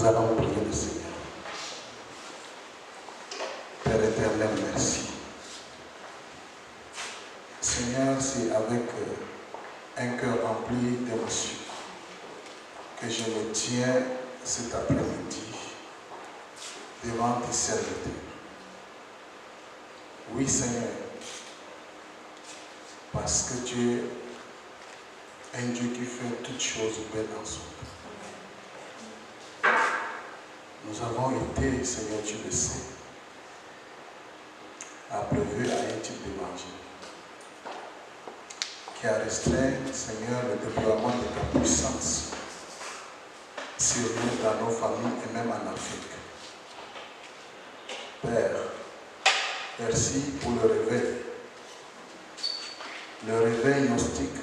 Nous allons prier le Seigneur. Père éternel, merci. Seigneur, c'est avec un cœur rempli d'émotion que je me tiens cet après-midi devant tes serviteurs. Oui, Seigneur, parce que tu es un Dieu qui fait toutes choses belles en son temps. Nous avons été, Seigneur, tu le sais, abreuvés à un type d'évangile qui a restreint, Seigneur, le déploiement de ta puissance sur nous, dans nos familles et même en Afrique. Père, merci pour le réveil gnostique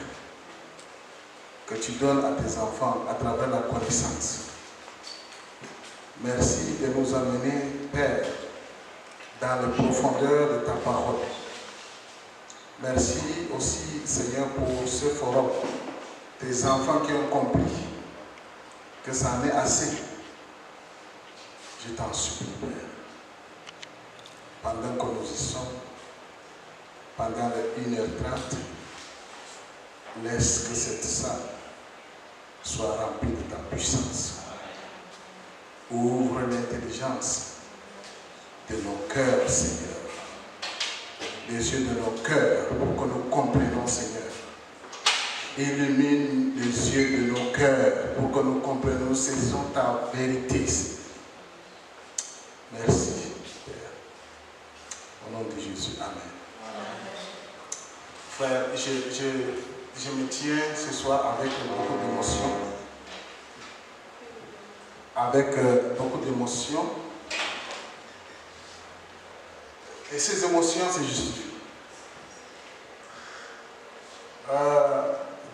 que tu donnes à tes enfants à travers la connaissance. Merci de nous amener, Père, dans les profondeurs de ta parole. Merci aussi, Seigneur, pour ce forum, tes enfants qui ont compris que ça en est assez. Je t'en supplie, Père. Pendant que nous y sommes, pendant les 1h30, laisse que cette salle soit remplie de ta puissance. Ouvre l'intelligence de nos cœurs, Seigneur. Les yeux de nos cœurs pour que nous comprenions, Seigneur. Illumine les yeux de nos cœurs pour que nous comprenions, saisissons ta vérité. Merci, Père. Au nom de Jésus, Amen. Frère, je me tiens ce soir avec beaucoup d'émotion. Avec beaucoup d'émotion. Et ces émotions, c'est justifié.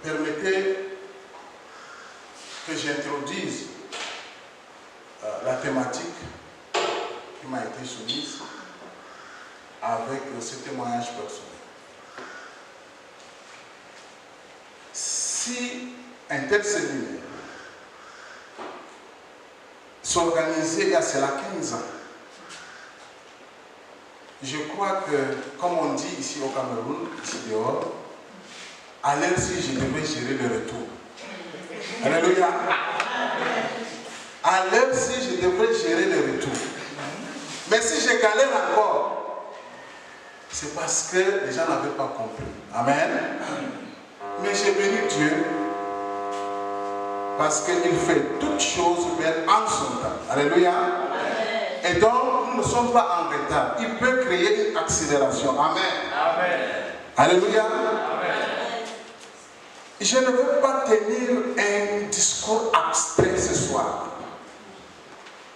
Permettez que j'introduise la thématique qui m'a été soumise avec ce témoignage personnel. Si un tel séminaire s'organisait il y a cela 15 ans, je crois que, comme on dit ici au Cameroun, ici dehors, à l'heure si je devrais gérer le retour. Alléluia. À l'heure si je devrais gérer le retour. Mais si je galère encore, c'est parce que les gens n'avaient pas compris. Amen. Mais j'ai béni Dieu parce qu'il fait toutes choses belles en son temps. Alléluia. Et donc, nous ne sommes pas en retard. Il peut créer une accélération. Amen. Amen. Alléluia. Amen. Je ne veux pas tenir un discours abstrait ce soir.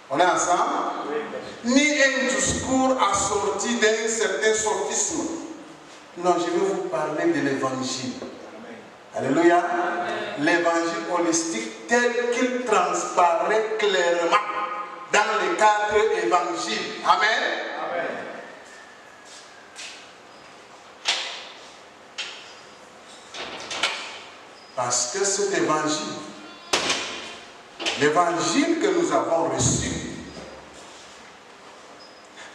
On est ensemble? Oui. Ni un discours assorti d'un certain sophisme. Non, je vais vous parler de l'évangile. Alléluia. L'évangile holistique tel qu'il transparaît clairement dans les 4 évangiles. Amen. Amen. Parce que cet évangile, l'évangile que nous avons reçu,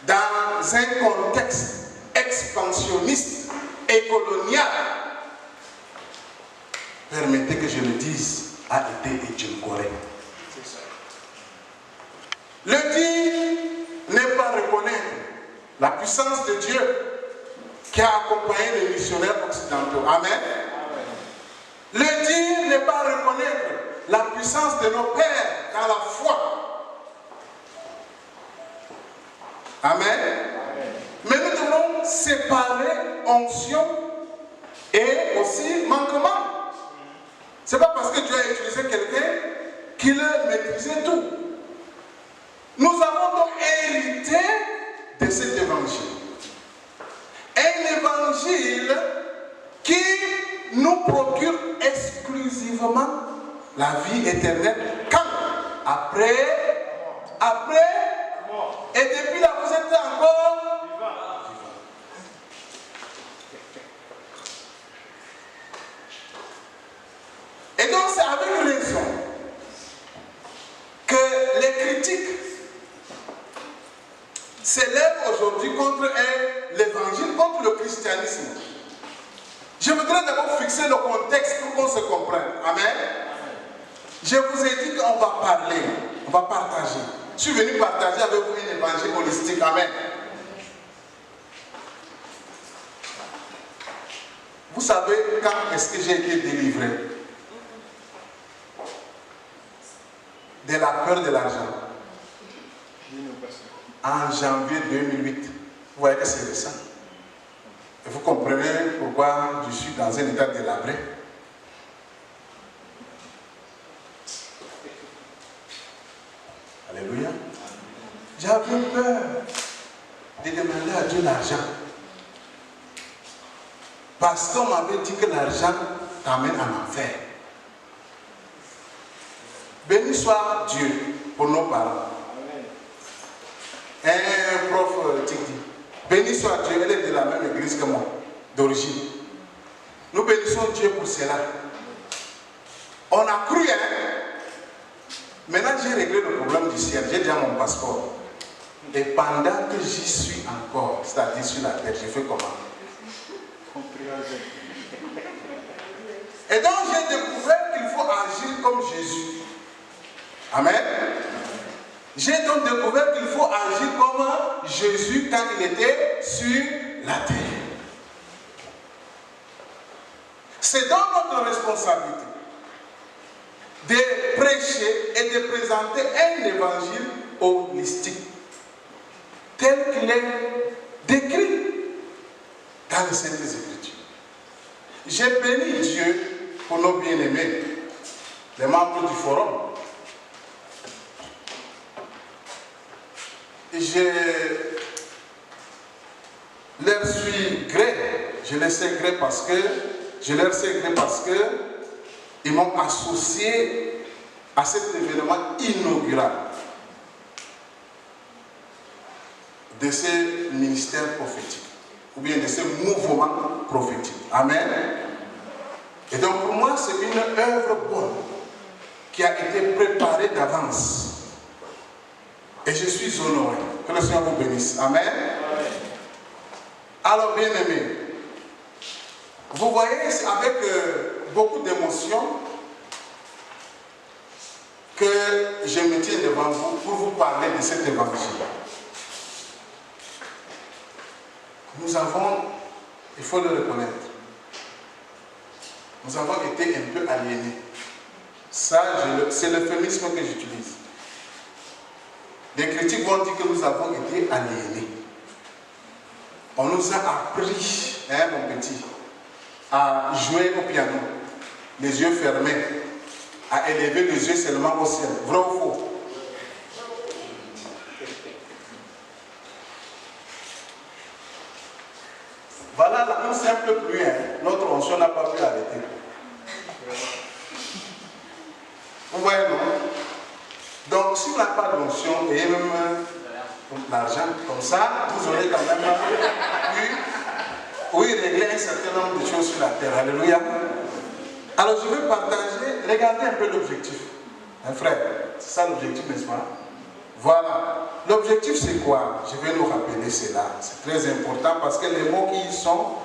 dans un contexte expansionniste et colonial, permettez que je le dise, a été édulcoré. Le dire n'est pas reconnaître la puissance de Dieu qui a accompagné les missionnaires occidentaux. Amen. Le dire n'est pas reconnaître la puissance de nos pères dans la foi. Amen. Mais nous devons séparer onction et aussi manquement. Ce n'est pas parce que Dieu a utilisé quelqu'un qu'il maîtrisait tout. Nous avons donc hérité de cet évangile. Un évangile qui nous procure exclusivement la vie éternelle. Quand? Après, et depuis là vous êtes encore vivant. Et donc c'est avec raison que les aujourd'hui contre l'évangile, contre le christianisme. Je voudrais d'abord fixer le contexte pour qu'on se comprenne. Amen. Je vous ai dit qu'on va parler, on va partager. Je suis venu partager avec vous un évangile holistique. Amen. Vous savez quand est-ce que j'ai été délivré de la peur de l'argent? En janvier 2008. Vous voyez que c'est récent. Et vous comprenez pourquoi je suis dans un état délabré. Alléluia. J'avais peur de demander à Dieu l'argent. Parce qu'on m'avait dit que l'argent t'amène en enfer. Béni soit Dieu pour nos parents. Un prof Tiki. Béni soit Dieu, elle est de la même église que moi, d'origine. Nous bénissons Dieu pour cela. On a cru, hein? Maintenant, j'ai réglé le problème du ciel. J'ai déjà mon passeport. Et pendant que j'y suis encore, c'est-à-dire sur la terre, j'ai fait comment? Et donc, j'ai découvert qu'il faut agir comme Jésus. Amen. J'ai donc découvert qu'il faut agir comme Jésus quand il était sur la terre. C'est donc notre responsabilité de prêcher et de présenter un évangile holistique tel qu'il est décrit dans les Saintes Écritures. J'ai béni Dieu pour nos bien-aimés, les membres du forum. Je leur suis gré. Je leur sais gré parce que ils m'ont associé à cet événement inaugural de ce ministère prophétique ou bien de ce mouvement prophétique. Amen. Et donc pour moi, c'est une œuvre bonne qui a été préparée d'avance. Et je suis honoré. Que le Seigneur vous bénisse. Amen. Amen. Alors, bien aimés, vous voyez avec beaucoup d'émotion que je me tiens devant vous pour vous parler de cet évangile. Nous avons, il faut le reconnaître, nous avons été un peu aliénés. Ça, c'est l'euphémisme que j'utilise. Les critiques vont dire que nous avons été aliénés. On nous a appris, hein, mon petit, à jouer au piano, les yeux fermés, à élever les yeux seulement au ciel. Vrai ou faux? Voilà, là, on sait un peu plus, hein. Notre onction n'a pas pu arrêter. Vous voyez, non? Donc, si vous n'avez pas d'onction et même l'argent, comme ça, vous aurez quand même pu régler un certain nombre de choses sur la terre. Alléluia. Alors, je vais partager, regardez un peu l'objectif. Hein, frère, c'est ça l'objectif, n'est-ce pas? Voilà. L'objectif, c'est quoi? Je vais nous rappeler cela. C'est très important parce que les mots qui y sont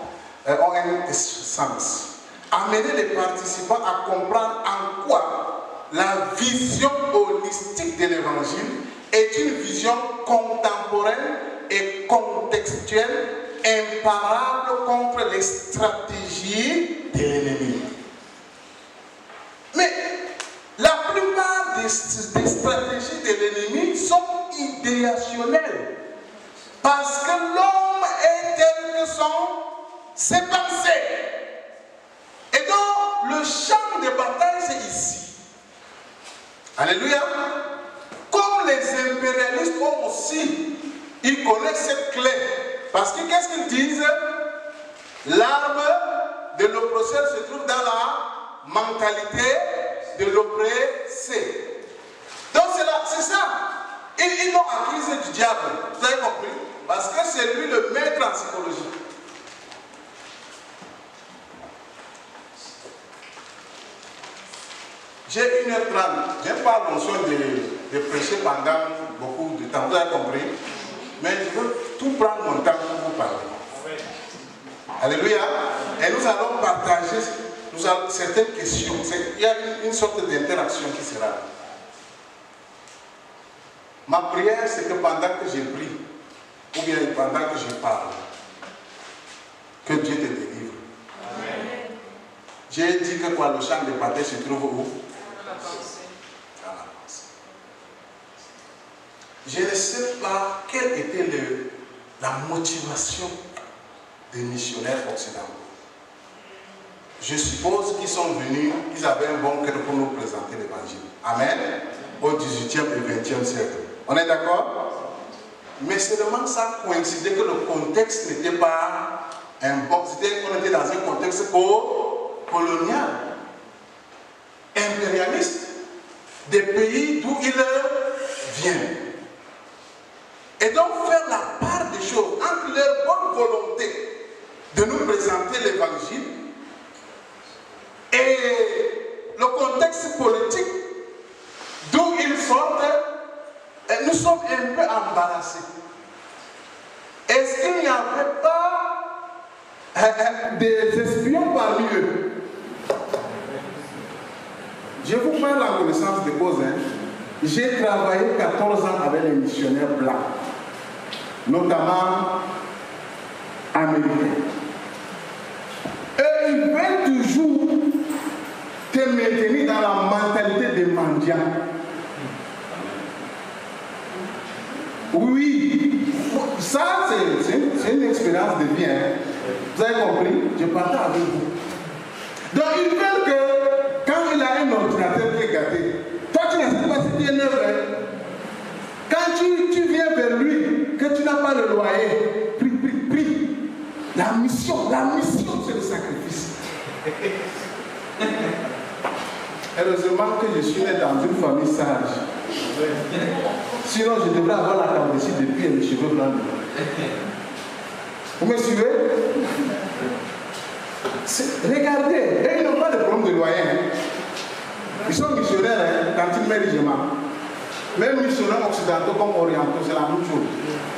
ont un sens. Amener les participants à comprendre en quoi la vision holistique de l'évangile est une vision contemporaine et contextuelle imparable contre les stratégies de l'ennemi. Mais la plupart des stratégies de l'ennemi sont idéationnelles parce que l'homme est tel que sont ses pensées. Et donc le champ de bataille c'est ici. Alléluia. Comme les impérialistes ont aussi, ils connaissent cette clé. Parce que qu'est-ce qu'ils disent? L'arme de l'oppresseur se trouve dans la mentalité de l'oppressé. Donc c'est ça. Ils l'ont accusé du diable. Vous avez compris? Parce que c'est lui le maître en psychologie. J'ai 1h30. Je n'ai pas l'onction de prêcher pendant beaucoup de temps. Vous avez compris? Mais je veux tout prendre mon temps pour vous parler. Alléluia. Et nous allons partager certaines questions. Il y a une sorte d'interaction qui sera là. Ma prière, c'est que pendant que je prie, ou bien pendant que je parle, que Dieu te délivre. Amen. J'ai dit que quoi, le champ de bataille se trouve où? Dans la pensée. Je ne sais pas quelle était la motivation des missionnaires occidentaux. Je suppose qu'ils sont venus, ils avaient un bon cœur pour nous présenter l'évangile. Amen. Au 18e et 20e siècle. On est d'accord? Mais seulement ça coïncidait que le contexte n'était pas un bon. On était dans un contexte colonial, impérialiste, des pays d'où ils viennent. Et donc faire la part des choses entre leur bonne volonté de nous présenter l'évangile et le contexte politique d'où ils sortent, nous sommes un peu embarrassés. Est-ce qu'il n'y avait pas des espions parmi eux? Je vous parle en connaissance de cause. J'ai travaillé 14 ans avec les missionnaires blancs, notamment américains. Et ils veulent toujours te maintenir dans la mentalité des mendiants. Oui, ça c'est une expérience de vie. Vous avez compris? Je partage avec vous. Donc ils veulent que quand il a un ordinateur qui est gâté, toi tu ne sais pas si tu es neuf. Quand tu viens vers lui, que tu n'as pas le loyer, prie. La mission c'est le sacrifice. Heureusement que je suis né dans une famille sage. Sinon, je devrais avoir la calvitie depuis et les cheveux blancs. Vous me suivez? Regardez, et ils n'ont pas de problème de loyer. Ils sont missionnaires quand ils méritent. Même missionnaires occidentaux comme orientaux, c'est la même chose.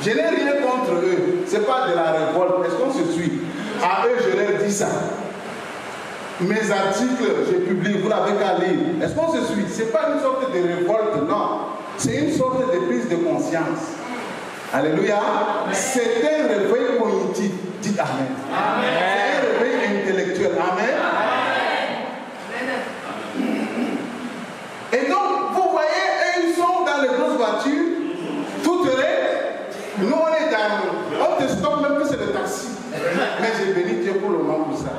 Je n'ai rien contre eux. Ce n'est pas de la révolte. Est-ce qu'on se suit? À eux, je leur dis ça. Mes articles, je publie, vous l'avez qu'à lire. Est-ce qu'on se suit? Ce n'est pas une sorte de révolte, non. C'est une sorte de prise de conscience. Alléluia. C'est un réveil cognitif. Dites Amen. Amen. C'est un réveil intellectuel. Amen. Amen. Et donc, vous voyez, ils sont dans les grosses voitures, tout heureux. Nous, on est dans. On te stoppe même que c'est le taxi. Mais j'ai béni Dieu pour le moment pour ça.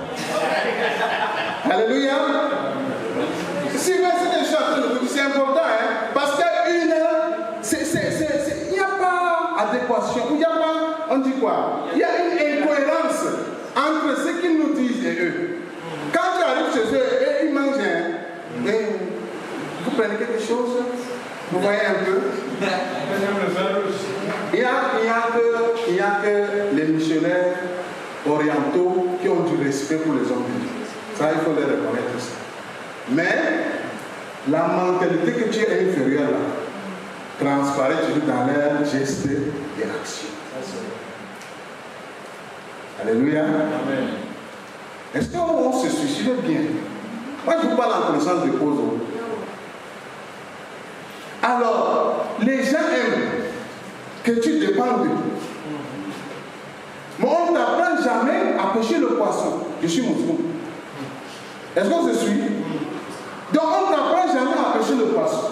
Alléluia. Si c'est des choses, c'est important, parce qu'il n'y a pas adéquation, il n'y a pas, on dit quoi? Il y a une incohérence entre ce qu'ils nous disent et eux. Quand tu arrives chez eux, et ils mangent, vous prenez quelque chose, vous voyez un peu. Il n'y a que les missionnaires orientaux qui ont du respect pour les hommes. Ça, il faut les reconnaître ça. Mais la mentalité que tu es inférieure là, transparaît toujours dans leurs gestes et actions. Alléluia. Amen. Est-ce qu'on se suicide bien? Moi, je vous parle en connaissance de cause. Alors, les gens aiment que tu dépendes d'eux. Mais on ne t'apprend jamais à pêcher le poisson. Je suis musulman. Est-ce qu'on se suit? Donc on ne t'apprend jamais à pêcher le poisson.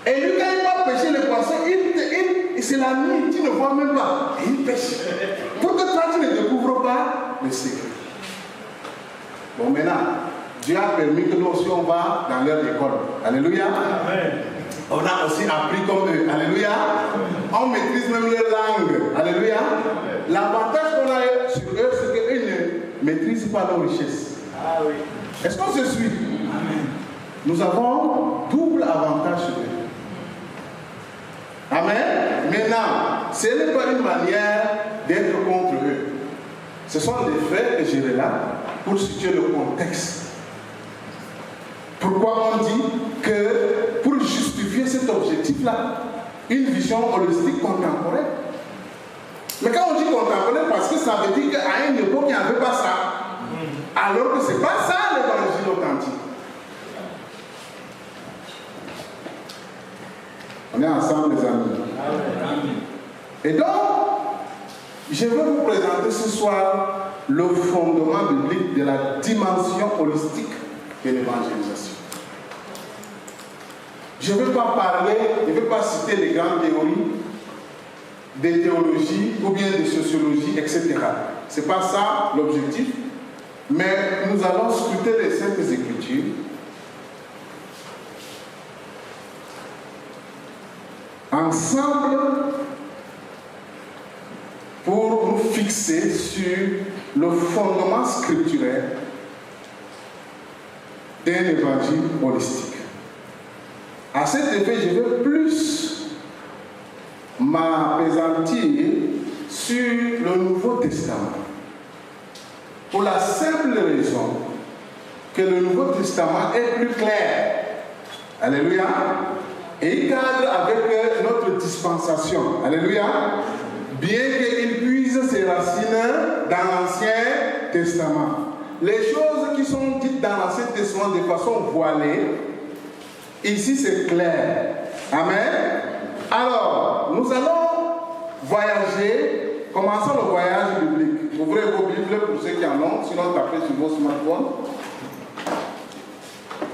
Et lui, quand il va pêcher le poisson, c'est la nuit, tu ne vois même pas. Et il pêche. Pour que toi, tu ne découvres pas le secret. Bon, maintenant, Dieu a permis que nous aussi, on va dans leur école. Alléluia. Amen. On a aussi appris comme eux. Alléluia. On maîtrise même leur langue. Alléluia. L'avantage qu'on a sur eux, c'est qu'eux ne maîtrisent pas nos richesses. Ah oui. Est-ce qu'on se suit? Amen. Nous avons double avantage sur eux. Amen. Maintenant, ce n'est pas une manière d'être contre eux. Ce sont des faits que je relate pour situer le contexte. Pourquoi on dit que pour justifier cet objectif-là, une vision holistique contemporaine, Mais quand on dit contemporain, parce que ça veut dire qu'à une époque, il n'y avait pas ça. Alors que ce n'est pas ça l'évangile authentique. On est ensemble, les amis. Et donc, je vais vous présenter ce soir le fondement biblique de la dimension holistique de l'évangélisation. Je ne vais pas parler, je ne vais pas citer les grandes théories, des théologies ou bien de sociologie, etc. Ce n'est pas ça l'objectif, mais nous allons scruter les Saintes Écritures ensemble pour nous fixer sur le fondement scripturaire d'un évangile holistique. À cet effet, je vais plus m'appesantir sur le Nouveau Testament. Pour la simple raison que le Nouveau Testament est plus clair. Alléluia. Et il cadre avec notre dispensation. Alléluia. Bien qu'il puise ses racines dans l'Ancien Testament. Les choses qui sont dites dans l'Ancien Testament de façon voilée, ici c'est clair. Amen. Alors, nous allons voyager. Commençons le voyage biblique. Ouvrez vos Bibles pour ceux qui en ont, sinon tapez sur vos smartphones.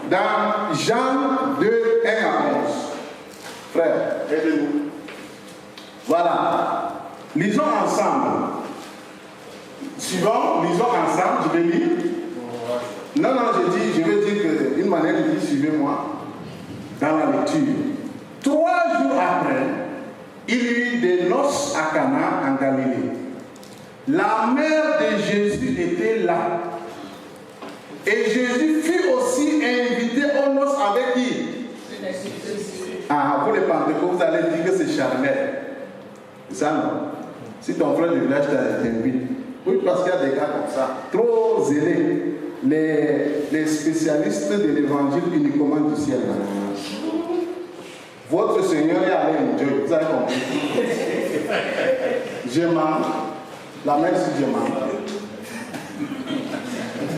Dans Jean 2, 1 à 11. Frère, aidez-nous. Voilà. Lisons ensemble. Suivons, lisons ensemble. Je vais lire. Non, je vais dire d'une manière de dire, suivez-moi. Dans la lecture. 3 jours après, il y eut des noces à Cana en Galilée. La mère de Jésus était là. Et Jésus fut aussi invité aux noces avec qui? Ah, vous les Pentecôtes, vous allez dire que c'est charnel. C'est ça, non? Si ton frère de village t'invite. Oui, parce qu'il y a des gars comme ça, trop zélés. Les spécialistes de l'évangile uniquement du ciel. Votre Seigneur est allé enjoy, vous avez compris. Je mange, la mère si je mange.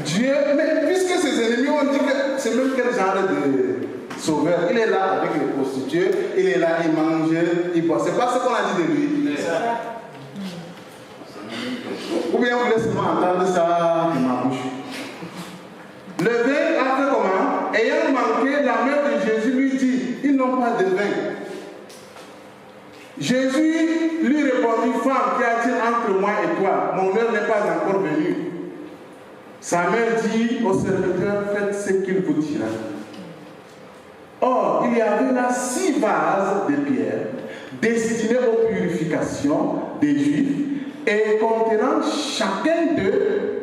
Dieu, mais puisque ses ennemis ont dit que c'est même quel genre de sauveur, il est là avec les prostituées, il est là, il mange, il boit. C'est pas ce qu'on a dit de lui. Ou bien vous laissez moi entendre ça de ma bouche. Le vin a fait comment? Ayant manqué, la mère de Jésus lui dit, ils n'ont pas de vin. Jésus lui répondit, femme, qu'y a-t-il entre moi et toi? Mon heure n'est pas encore venue. Sa mère dit au serviteur, faites ce qu'il vous dira. Or, il y avait là 6 vases de pierre destinés aux purifications des Juifs et contenant chacun d'eux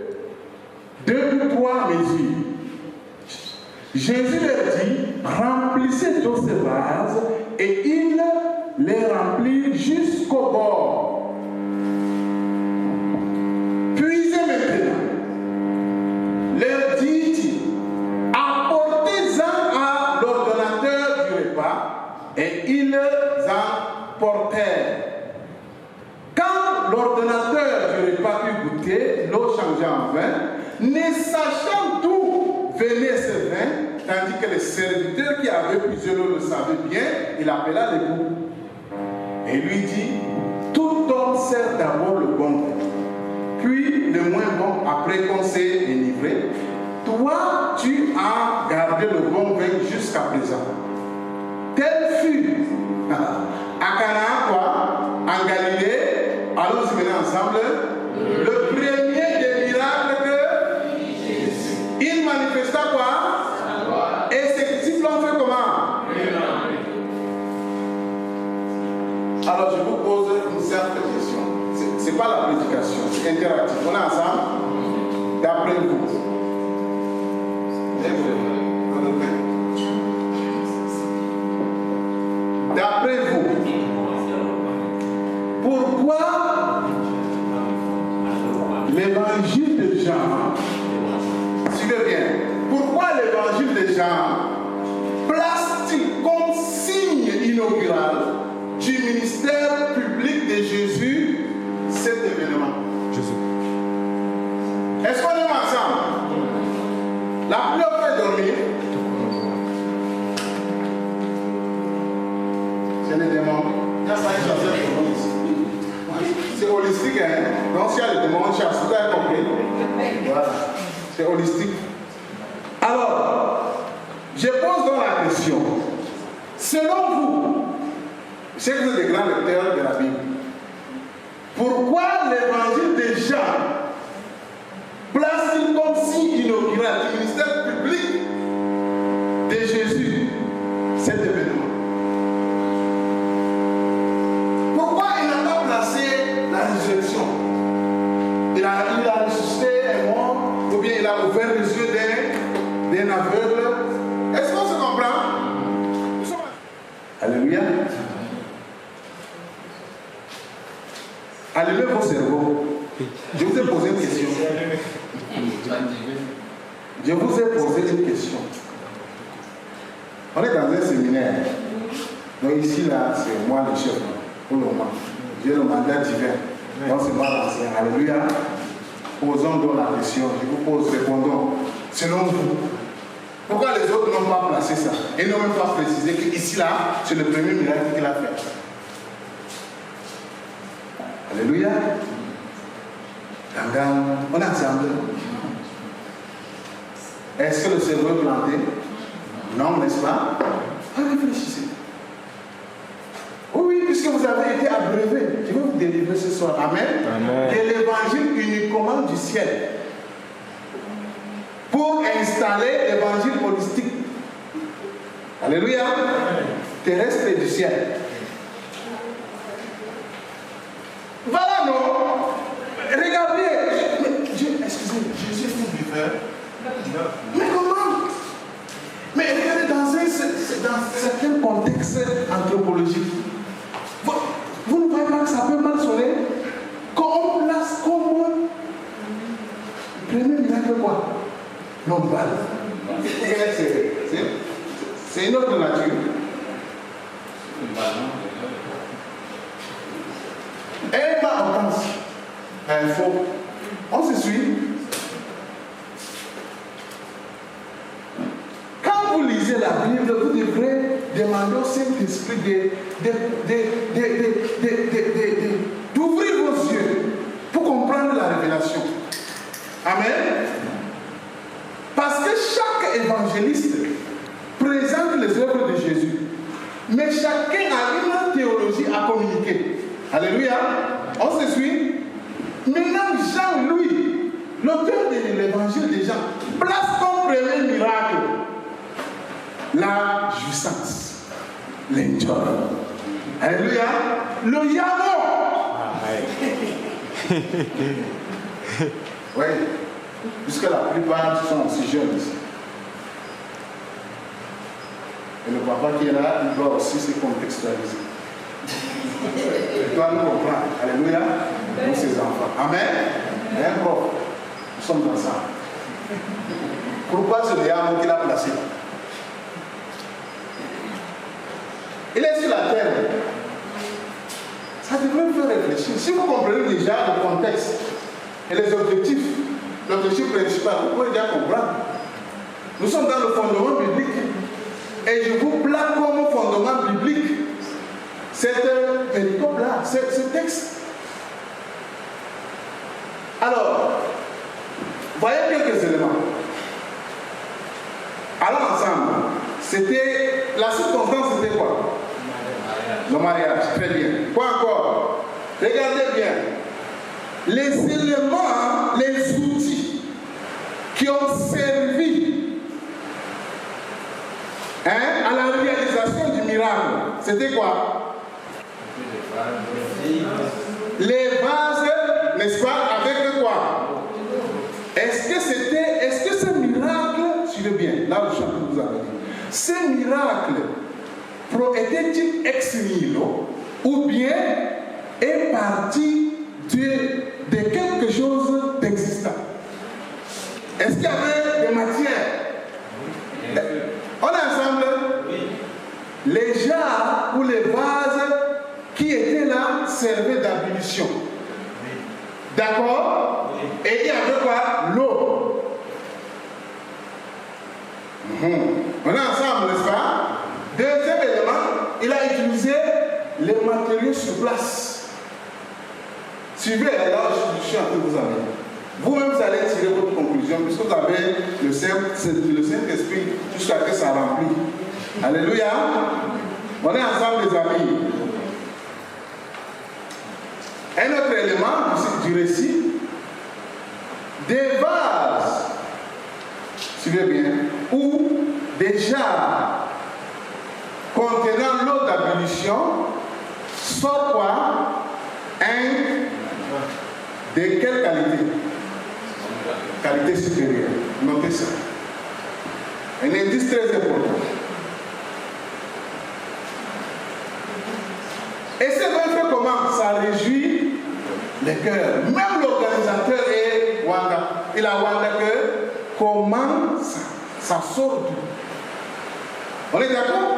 2 ou 3 mesures. Jésus leur dit, remplissez tous ces vases, et ils les remplirent jusqu'au bord. Puisez maintenant, leur dit-il, apportez-en à l'ordonnateur du repas, et ils en portèrent. Quand l'ordonnateur du repas eut goûté, l'eau changea en vin, ne sachant d'où venait ce vin, tandis que le serviteur qui avait puisé l'eau le savait bien, il appela l'époux. Et lui dit, tout homme sert d'abord le bon vin, puis le moins bon après qu'on s'est délivré. Toi, tu as gardé le bon vin jusqu'à présent. Tel fut à Canaan, quoi, en Galilée. Allons-y maintenant ensemble. Le premier des miracles que il manifesta quoi? Et ses disciples ont fait comment? Alors je vous pose une simple question. Ce n'est pas la prédication, c'est interactif. On est ensemble? D'après vous. D'après vous, pourquoi l'évangile de Jean, suivez bien, pourquoi l'évangile de Jean place-t-il comme signe inaugural du ministère public de Jésus hein. Donc, s'il y a le démon, on chasse. Vous avez compris? Voilà. C'est holistique. Alors, je pose donc la question. Selon vous, je sais que vous êtes des grands lecteurs de la Bible, pourquoi l'évangile de Jean place-t-il comme signe inaugural du ministère public de Jésus cet événement? Pourquoi il n'a pas placé la résurrection? Il a ressuscité un mort, ou bien il a ouvert les yeux d'un aveugle. Est-ce qu'on se comprend? Alléluia. Allumez vos cerveaux. Je vous ai posé une question. Je vous ai posé une question. On est dans un séminaire. Donc ici, là, c'est moi le chef. Pour le moment. J'ai le mandat divin. Donc c'est moi l'ancien. Alléluia. Posons donc la question. Je vous pose, répondons. Selon vous, pourquoi les autres n'ont pas placé ça? Et n'ont même pas précisé qu'ici, là, c'est le premier miracle qu'il a fait. Alléluia. On est ensemble. Est-ce que le cerveau est planté? Non, n'est-ce pas? Réfléchissez. Oui, puisque vous avez été abreuvé, je vais vous délivrer ce soir. Amen. Amen. De l'évangile uniquement du ciel. Pour installer l'évangile holistique. Alléluia. Terrestre et du ciel. Voilà, non? Regardez. Excusez-moi, Jésus est un buveur. Mais comment? Mais regardez, dans certains contextes anthropologiques, vous ne voyez pas que ça peut mal sonner? Quand on place comme premier miracle quoi? L'homme balle. C'est une autre nature. Et ma offense. Faux. On se suit. Quand vous lisez la Bible, vous devrez demander au Saint-Esprit d'ouvrir vos yeux pour comprendre la révélation. Amen. Parce que chaque évangéliste présente les œuvres de Jésus. Mais chacun a une théologie à communiquer. Alléluia. On se suit. Maintenant, Jean-Louis, l'auteur de l'évangile de Jean, place comme premier miracle la jouissance, l'enjoy. Alléluia. Le yamo. Oui. Puisque la plupart sont aussi jeunes ici. Et le papa qui est là, il doit aussi se contextualiser. Il doit nous comprendre. Alléluia. Nous, ses enfants. Amen. Et un prof. Nous sommes ensemble. Pourquoi ce diable qu'il a placé? Il est sur la terre. Ça devrait vous faire réfléchir. Si vous comprenez déjà le contexte et les objectifs, l'objectif principal, vous pouvez déjà comprendre. Nous sommes dans le fondement biblique. Et je vous place comme fondement biblique cette péricope-là, ce texte. Alors, voyez quelques éléments. Allons ensemble. C'était, la circonstance, c'était quoi? Le mariage, très bien. Quoi encore? Regardez bien. Les éléments, les outils qui ont servi à la réalisation du miracle, c'était quoi? Les vases, n'est-ce pas? Avec quoi? Est-ce que ce miracle, suivez bien, là où je vous avez dit, ce miracle était-il ex nihilo ou bien est parti de quelque chose d'existant? Est-ce qu'il y avait des matières? On est ensemble? Oui. Les jarres ou les vases qui étaient là servaient d'ablution. Oui. D'accord? Oui. Et il y avait quoi? L'eau. On est ensemble, n'est-ce pas? Deuxième élément, il a utilisé les matériaux sur place. Suivez là où je suis en train de vous amener. Vous-même, vous allez tirer votre conclusion, puisque vous avez le Saint-Esprit jusqu'à ce que ça remplit. Alléluia. On est ensemble, les amis. Un autre élément du récit, des vases, suivez bien, où des jarres contenant l'eau d'ablution sort quoi? De quelle qualité? Qualité supérieure. Notez ça. Un indice très important. Et c'est vrai comment ça réjouit les cœurs. Même l'organisateur est Wanda. Il a Wanda que comment ça sort d'où? On est d'accord?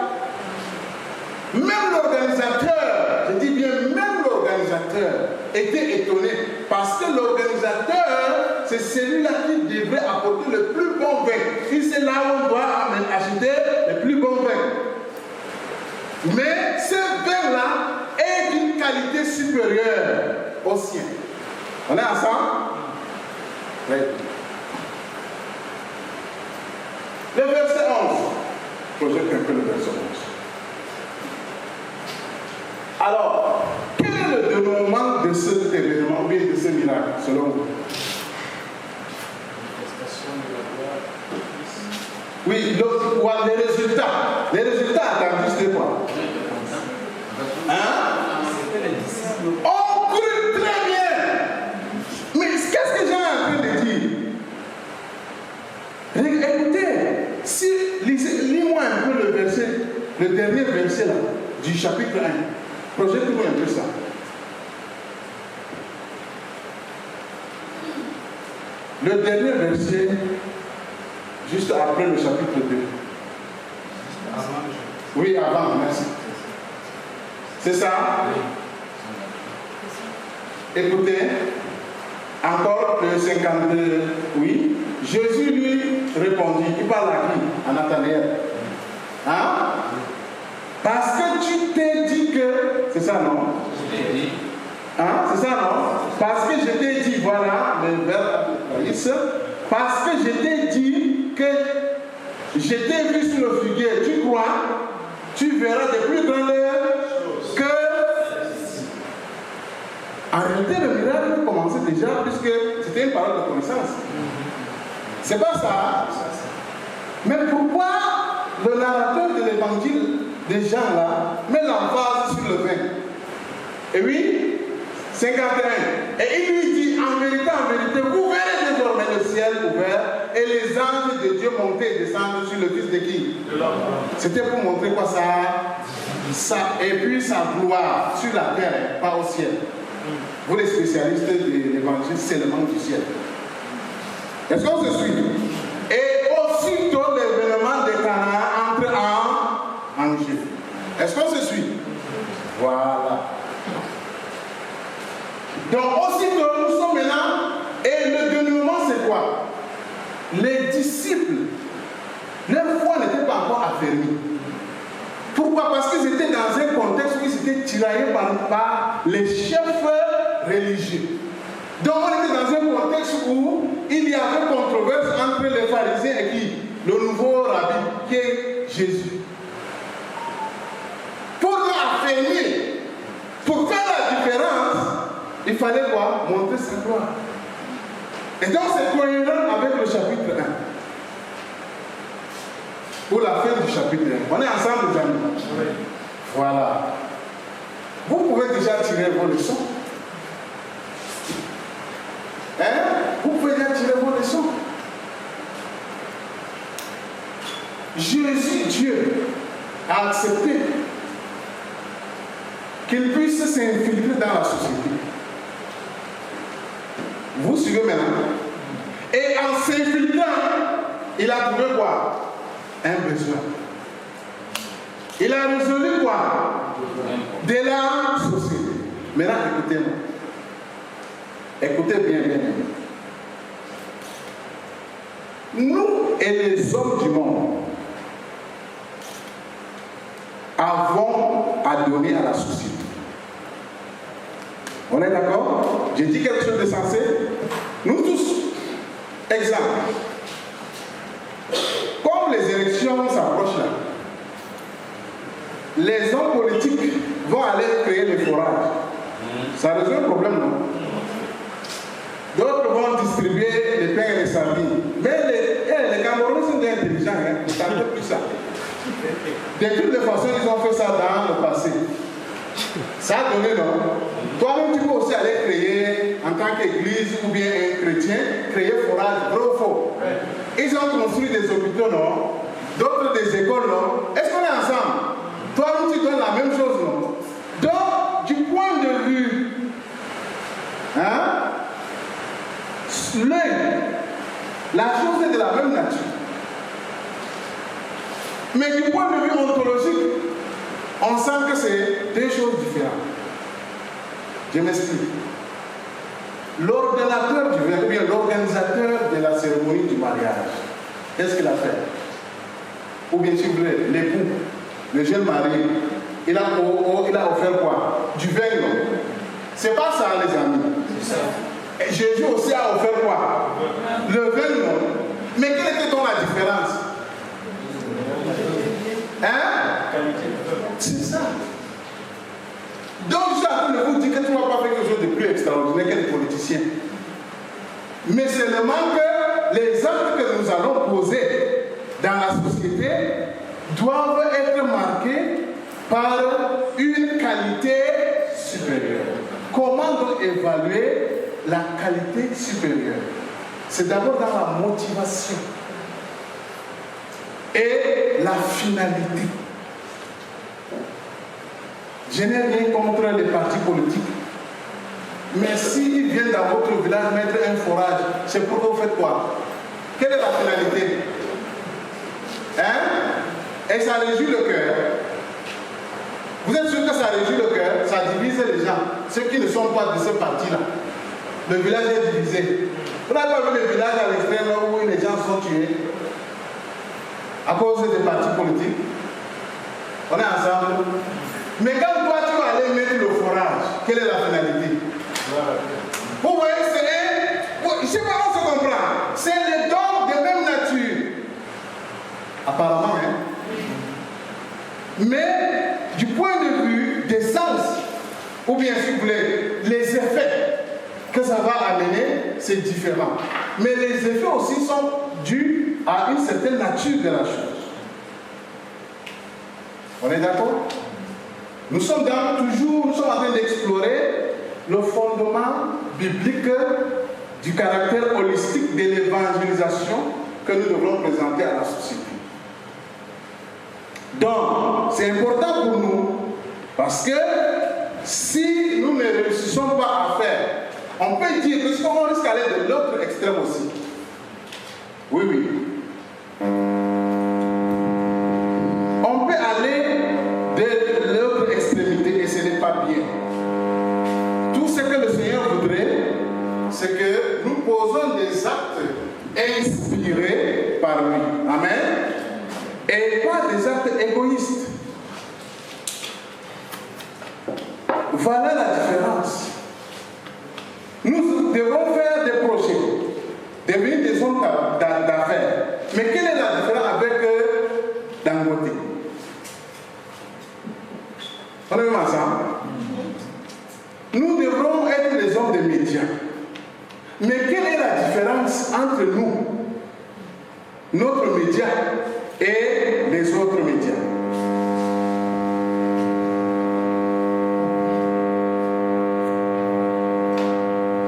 Même l'organisateur, je dis bien même l'organisateur, était étonné parce que l'organisateur, c'est celui-là qui devrait apporter le plus bon vin. Si c'est là où on doit acheter le plus bon vin. Mais ce vin-là est d'une qualité supérieure au sien. On est ensemble? Oui. Le verset 11. Projette un peu le verset 11. Alors, quel est le dénouement de cet événement, ou bien de ce miracle, selon vous? Oui, les résultats. Les résultats attendus, c'était quoi? Hein? On crut très bien. Mais qu'est-ce que j'ai en train de dire? Écoutez, si lis-moi un peu le verset, le dernier verset là, du chapitre 1. Projette-moi un peu ça. Le dernier verset, juste après le chapitre 2. Oui, avant, merci. C'est ça? Écoutez, encore le 52, oui. Jésus lui répondit, il parle à qui? À Nathanaël. Hein? Parce que tu t'es dit que... C'est ça, non? Hein? C'est ça, non? Parce que je t'ai dit, voilà, le verbe parce que je t'ai dit que je t'ai vu sur le figuier, tu crois, tu verras de plus grandes choses que... En réalité, le miracle commençait déjà, puisque c'était une parole de connaissance. C'est pas ça. Mais pourquoi le narrateur de l'évangile des gens là met l'emphase sur le vin? Et oui, 51. Et il lui dit, en vérité, vous verrez désormais le ciel ouvert et les anges de Dieu monter et descendre sur le fils de qui? De l'homme. C'était pour montrer quoi ça, et puis sa gloire sur la terre, pas au ciel. Vous les spécialistes de l'évangile, c'est le monde du ciel. Est-ce qu'on se suit? Et aussitôt l'événement de Canaan entre en jeu. Est-ce qu'on se suit? Voilà. Donc aussitôt nous sommes maintenant, et le dénouement c'est quoi? Les disciples, leur foi n'était pas encore affermie. Pourquoi? Parce qu'ils étaient dans un contexte où ils étaient tiraillés par les chefs religieux. Donc on était dans un contexte où il y avait controverse entre les pharisiens et qui? Le nouveau rabbi, qui est Jésus. Pour l'affermir, pour faire la différence, il fallait quoi? Montrer sa gloire. Et donc c'est cohérent avec le chapitre 1. Pour la fin du chapitre 1. On est ensemble, les amis. Oui. Voilà. Vous pouvez déjà tirer vos leçons. Hein? Vous pouvez déjà tirer vos leçons. Jésus, Dieu, a accepté qu'il puisse s'infiltrer dans la société. Vous suivez maintenant? Et en s'infiltrant, il a trouvé quoi? Un besoin. Il a résolu quoi? De la société. Maintenant, écoutez-moi. Écoutez bien, bien, bien. Nous et les hommes du monde avons à donner à la société. On est d'accord? J'ai dit quelque chose de sensé. Nous tous, exemple, comme les élections s'approchent là, les hommes politiques vont aller créer des forages. Ça résout un problème, non? D'autres vont distribuer les pains et les sardines. Mais les Camerounais sont des intelligents, hein? Ils ne savent plus ça. De toutes les façons, ils ont fait ça dans le passé. Ça a donné, non? Toi-même, tu peux aussi aller créer, en tant qu'église ou bien un chrétien, créer forage, vrai ou faux. Ils ont construit des hôpitaux, non? D'autres des écoles, non? Est-ce qu'on est ensemble? Toi-même, tu donnes la même chose, non? Donc, du point de vue, hein? L'œil, la chose est de la même nature. Mais du point de vue ontologique, on sent que c'est deux choses différentes. Je m'explique. L'ordonnateur du verbe, ou bien l'organisateur de la cérémonie du mariage, qu'est-ce qu'il a fait? Ou bien, si vous voulez, l'époux, le jeune marié, il a offert quoi? Du vin, non? C'est pas ça, les amis. C'est ça. Et Jésus aussi a offert quoi? Le vin, non? Mais quelle était donc la différence? Hein? C'est ça. Donc je suis en train de vous dire que tu ne vas pas faire quelque chose de plus extraordinaire que les politiciens. Mais seulement que les actes que nous allons poser dans la société doivent être marqués par une qualité supérieure. Comment donc évaluer la qualité supérieure? C'est d'abord dans la motivation et la finalité. Je n'ai rien contre les partis politiques. Mais s'ils viennent dans votre village mettre un forage, c'est pour que vous faites quoi? Quelle est la finalité? Hein? Et ça réjouit le cœur. Vous êtes sûr que ça réjouit le cœur? Ça divise les gens. Ceux qui ne sont pas de ce parti-là. Le village est divisé. Vous n'avez pas vu le village à l'extrême où les gens sont tués à cause des partis politiques? On est ensemble. Mais quand toi tu vas aller mettre le forage, quelle est la finalité? Vous voyez, je ne sais pas si on se comprend. C'est les dons de même nature. Apparemment, hein? Mais du point de vue des sens, ou bien si vous voulez, les effets que ça va amener, c'est différent. Mais les effets aussi sont dus à une certaine nature de la chose. On est d'accord? Nous sommes en train d'explorer le fondement biblique du caractère holistique de l'évangélisation que nous devons présenter à la société. Donc, c'est important pour nous parce que si nous ne réussissons pas à faire, on peut dire que on risque d'aller de l'autre extrême aussi. Oui, oui. On peut aller de l'autre extrémité et ce n'est pas bien. Tout ce que le Seigneur voudrait, c'est que nous posons des actes inspirés par lui. Amen. Et pas des actes égoïstes. Voilà la différence. Nous devons faire des projets, devenir des hommes d'affaires. Mais quelle est la différence avec Dangote? On est même ensemble. Nous devrons être des hommes de médias. Mais quelle est la différence entre nous, notre média, et les autres médias?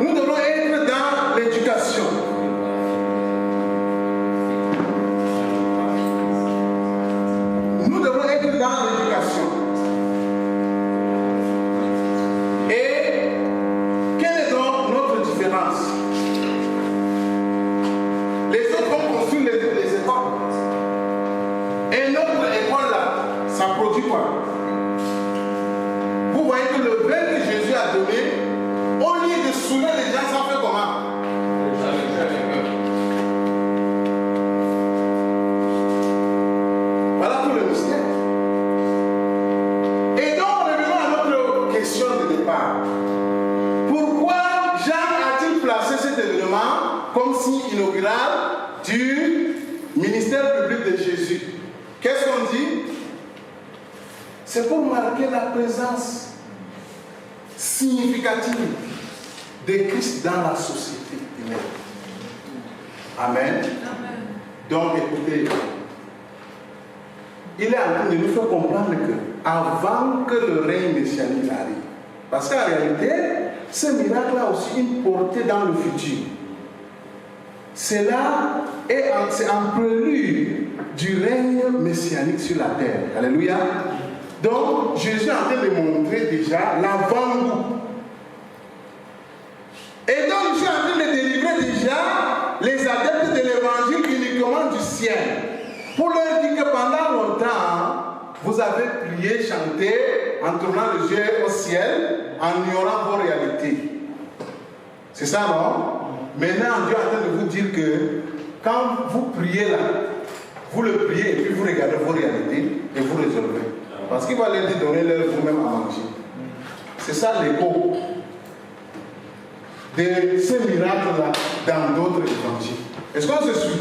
Nous devons être dans l'éducation. Nous devons être dans l'éducation. Et quelle est donc notre différence? Les autres vont construire les écoles. Et notre école là, inaugurale du ministère public de Jésus. Qu'est-ce qu'on dit? C'est pour marquer la présence significative de Christ dans la société humaine. Amen. Donc écoutez, il est en train de nous faire comprendre que avant que le règne messianique arrive, parce qu'en réalité, ce miracle a aussi une portée dans le futur. C'est un prélude du règne messianique sur la terre. Alléluia. Donc, Jésus est en train de montrer déjà l'avant-goût. Et donc, je suis en train de délivrer déjà les adeptes de l'évangile uniquement du ciel. Pour leur dire que pendant longtemps, vous avez prié, chanté, en tournant les yeux au ciel, en ignorant vos réalités. C'est ça, non? Maintenant, Dieu est en train de vous dire que quand vous priez là, vous le priez et puis vous regardez vos réalités et vous résolvez. Parce qu'il va leur dire donner leur vous-même à manger. C'est ça l'écho de ces miracles-là dans d'autres évangiles. Est-ce qu'on se suit?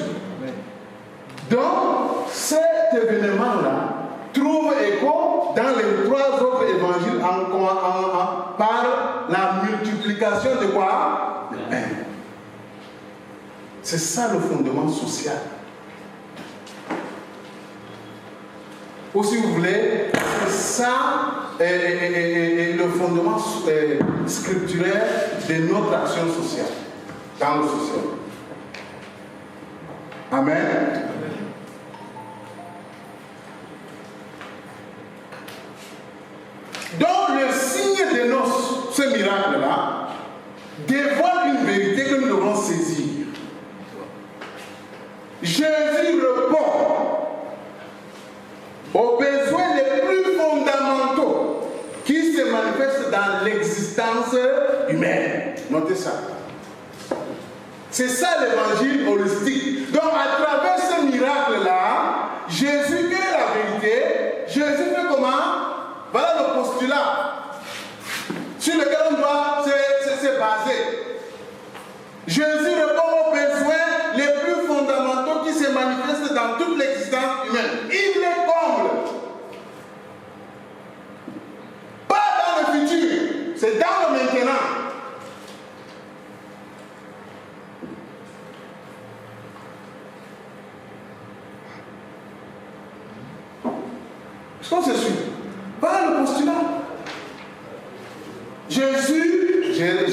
Donc, cet événement-là trouve écho dans les 3 autres évangiles par la multiplication de quoi? De pain. C'est ça le fondement social. Ou si vous voulez, c'est ça le fondement scripturaire de notre action sociale, dans le social. Amen. Donc le signe de noces, ce miracle-là, dévoile une vérité que nous devons saisir. Jésus répond aux besoins les plus fondamentaux qui se manifestent dans l'existence humaine. Notez ça. C'est ça l'évangile holistique. Donc à travers ce miracle-là, Jésus, quelle est la vérité? Jésus fait comment? Voilà le postulat sur lequel on doit se baser. Jésus répond aux besoins les plus fondamentaux qui se manifestent dans toute l'existence humaine. Il les comble. Pas dans le futur, c'est dans le maintenant. Est-ce qu'on se suit? Pas le postulat. Jésus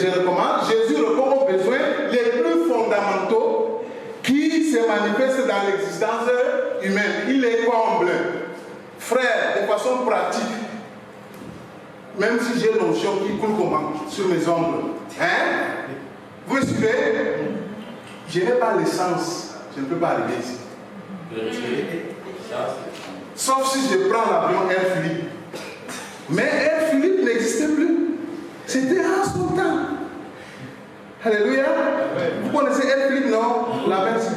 répond aux besoins les plus fondamentaux qui se manifestent dans l'existence humaine. Il les comble. Frère, de façon pratique, même si j'ai l'onction qui coule comment sur mes ongles, hein? Vous me suivez? Je n'ai pas l'essence, je ne peux pas arriver ici. Sauf si je prends l'avion Air Philippe. Mais Air Philippe n'existait plus. C'était en son temps. Alléluia. Vous connaissez Air Philippe, non? La merci.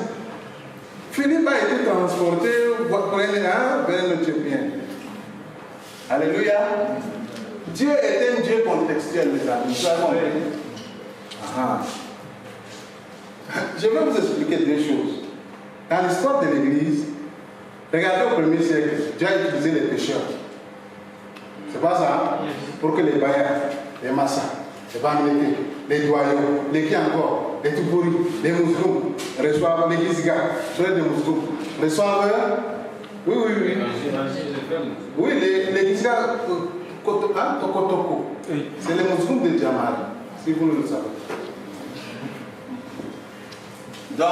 Philippe a été transporté vers l'Éthiopien. Alléluia. Dieu est un Dieu contextuel, mes amis. Vous avez compris? Je vais vous expliquer 2 choses. Dans l'histoire de l'Église, regardez au 1er siècle, Dieu a utilisé les pécheurs. C'est pas ça? Pour que les baïens, les massas, les Bamileke, les doyaux, les qui encore, les tout pourris, les mousgoum, reçoivent les Gizga, les mousgoum, reçoivent. Oui. Oui, les Gizga, Tokotoko. C'est les mousgoum de Djamal, si vous le savez. Donc,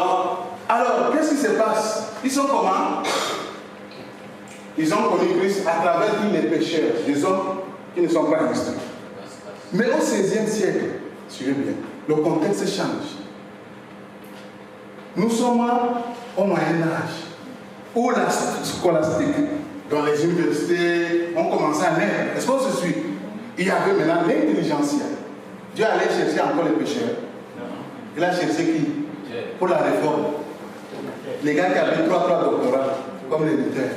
alors, qu'est-ce qui se passe? Ils sont comment? Ils ont connu Christ à travers tous les pécheurs, des hommes qui ne sont pas Christ. Mais au XVIe siècle, suivez bien, le contexte change. Nous sommes au Moyen-Âge, où la scolastique, dans les universités, ont commencé à naître. Est-ce qu'on se suit? Il y avait maintenant l'intelligentsia. Dieu allait chercher encore les pécheurs. Il a cherché qui? Pour la réforme. Les gars qui avaient 3 doctorats, comme les Luther.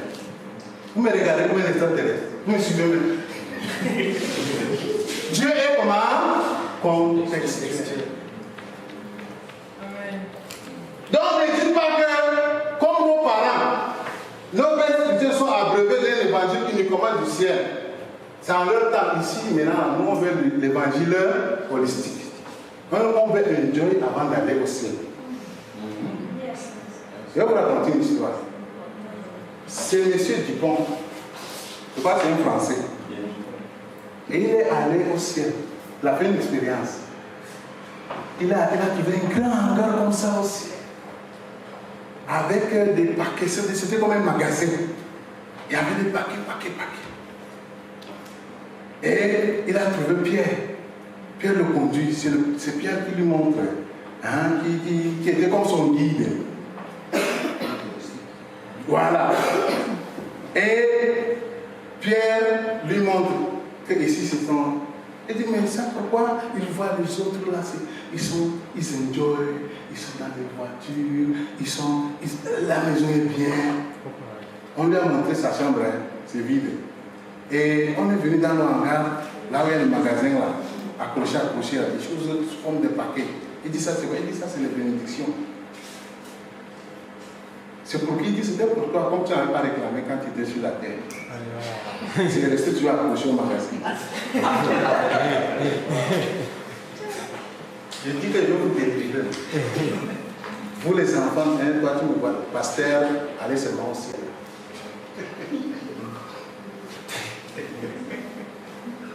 Vous me regardez comme un extraterrestre. Vous me suivez même. Dieu est comment? Contextuel. Donc du ciel. C'est en leur temps ici, maintenant, nous on veut l'évangile holistique. On veut enjoy avant d'aller au ciel. Je vais vous raconter une histoire. C'est M. Dupont, je crois que c'est un Français. Et il est allé au ciel. Il a fait une expérience. Il a trouvé un grand hangar comme ça au ciel. Avec des paquets, c'était comme un magasin. Il y avait des paquets. Et il a trouvé Pierre. Pierre le conduit. C'est Pierre qui lui montre, hein, qui était comme son guide. Voilà. Et Pierre lui montre que ici c'est son. Il dit, mais ça pourquoi il voit les autres là, ils enjoy, ils sont dans des voitures, la maison est bien. On lui a montré sa chambre, hein, c'est vide. Et on est venu dans le hangar, là où il y a le magasin là, accroché, là, des choses comme des paquets. Il dit ça c'est quoi? Il dit ça c'est les bénédictions. C'est pour qui il dit c'était pour toi, comme tu n'avais pas réclamé quand tu étais sur la terre. C'est resté toujours accroché au magasin. Je dis que je vais vous délivrer. Vous les enfants, hein, toi tu me vois, pasteur, allez seulement au ciel.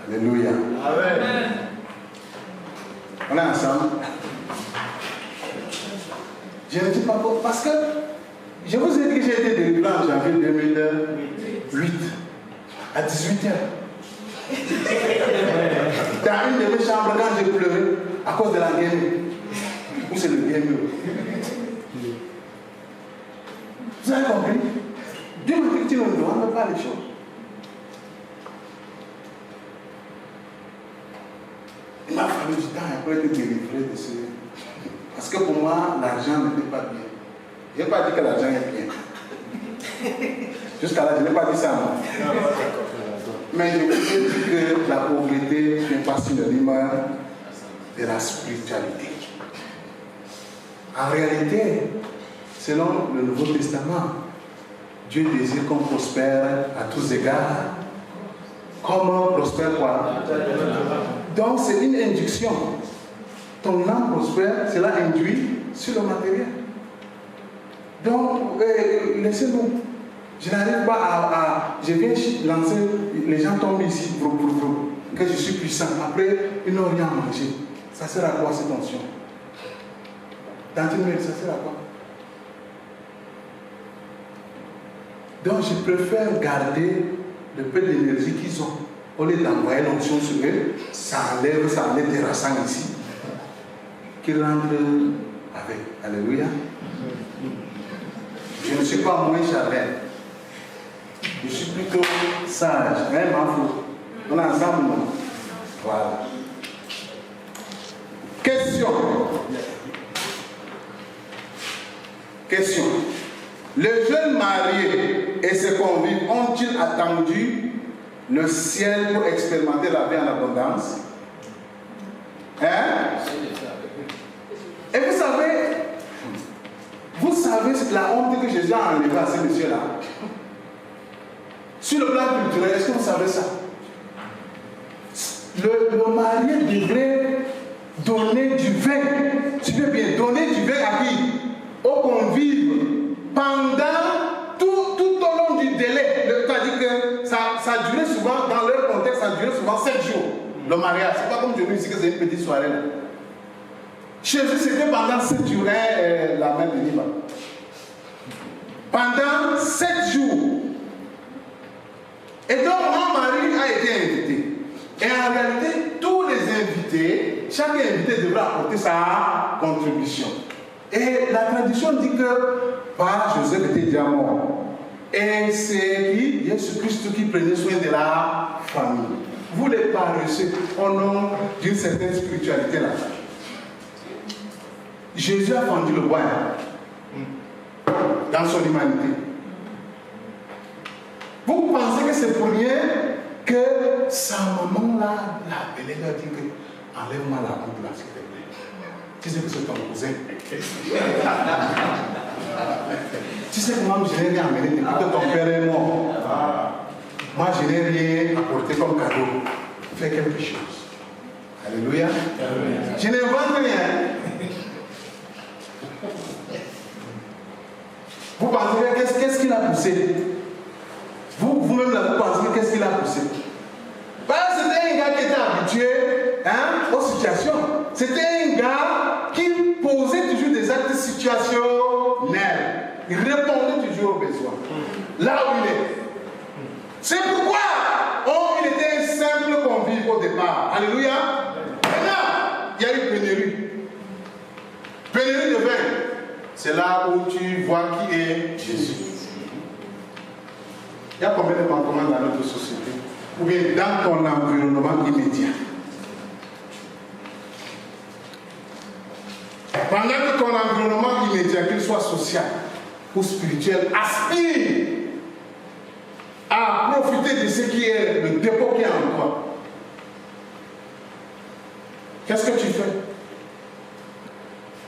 Alléluia. Amen. On est ensemble. Je ne dis pas pourquoi, parce que je vous ai dit que j'ai été délivré en janvier 2008 à 18h. Dans une de mes chambres, quand j'ai pleuré à cause de la guerre, où c'est le game. Vous avez compris? Dieu me dit que tu ne me demandes pas les choses. Il m'a fallu du temps après être délivré de ce. Parce que pour moi, l'argent n'était pas bien. Je n'ai pas dit que l'argent est bien. Jusqu'à là, je n'ai pas dit ça. Non. Mais je vous ai dit que la pauvreté n'est pas synonyme de la spiritualité. En réalité, selon le Nouveau Testament, Dieu désire qu'on prospère à tous égards. Comment prospère quoi? Donc c'est une induction. Ton âme prospère, cela induit sur le matériel. Donc, laissez-nous. Je n'arrive pas à. Je viens lancer, les gens tombent ici, que je suis puissant. Après, ils n'ont rien à manger. Ça sert à quoi cette onction? Dans une minute, ça sert à quoi? Donc, je préfère garder le peu d'énergie qu'ils ont. Au lieu d'envoyer l'onction sur eux, ça enlève des racines ici, qui rentrent avec. Alléluia. Je ne suis pas moins charnel. Je suis plutôt sage. Même en fou. On est ensemble, non? Voilà. Question. Les jeunes mariés et ses convives ont-ils attendu le ciel pour expérimenter la vie en abondance? Hein? Et vous savez la honte que Jésus a enlevée à ces messieurs-là. Sur le plan culturel, est-ce que vous savez ça? Le marié devrait donner du vin. Tu veux bien donner du vin à qui? Aux convives. Pendant tout au long du délai. C'est-à-dire que ça durait souvent, dans leur contexte, ça durait souvent 7 jours. Le mariage. C'est pas comme je dis ici que c'est une petite soirée là. Chez eux, c'était pendant 7 jours, la mère de Liban. Pendant 7 jours. Et donc, mon mari a été invité. Et en réalité, tous les invités, chaque invité devra apporter sa contribution. Et la tradition dit que par Joseph était déjà mort. Et c'est qui? Jésus-Christ qui prenait soin de la famille. Vous les paresseux, au nom d'une certaine spiritualité là. Jésus a fendu le bois dans son humanité. Vous pensez que c'est pour rien que sa maman là, la belle lui a dit que enlève-moi la coupe là, s'il te plaît. Tu sais que c'est ton cousin. Tu sais comment je l'ai amené depuis que ton père est mort. moi je n'ai rien apporté comme cadeau. Fais quelque chose. Alléluia. Je n'invente rien. Vous pensez qu'est-ce qu'il a poussé? Vous-même là, vous pensez qu'est-ce qu'il a poussé? C'était un gars qui était habitué aux situations. C'était un gars qui posait toujours des actes situationnels. Il répondait toujours aux besoins. Là où il est. C'est pourquoi il était un simple convive au départ. Alléluia. Maintenant, il y a eu pénurie. Pénurie de vin. C'est là où tu vois qui est Jésus. Il y a combien de manquements dans notre société? Ou bien dans ton environnement immédiat. Pendant que ton environnement immédiat, qu'il soit social ou spirituel, aspire à profiter de ce qui est le dépôt qui est en toi. Qu'est-ce que tu fais?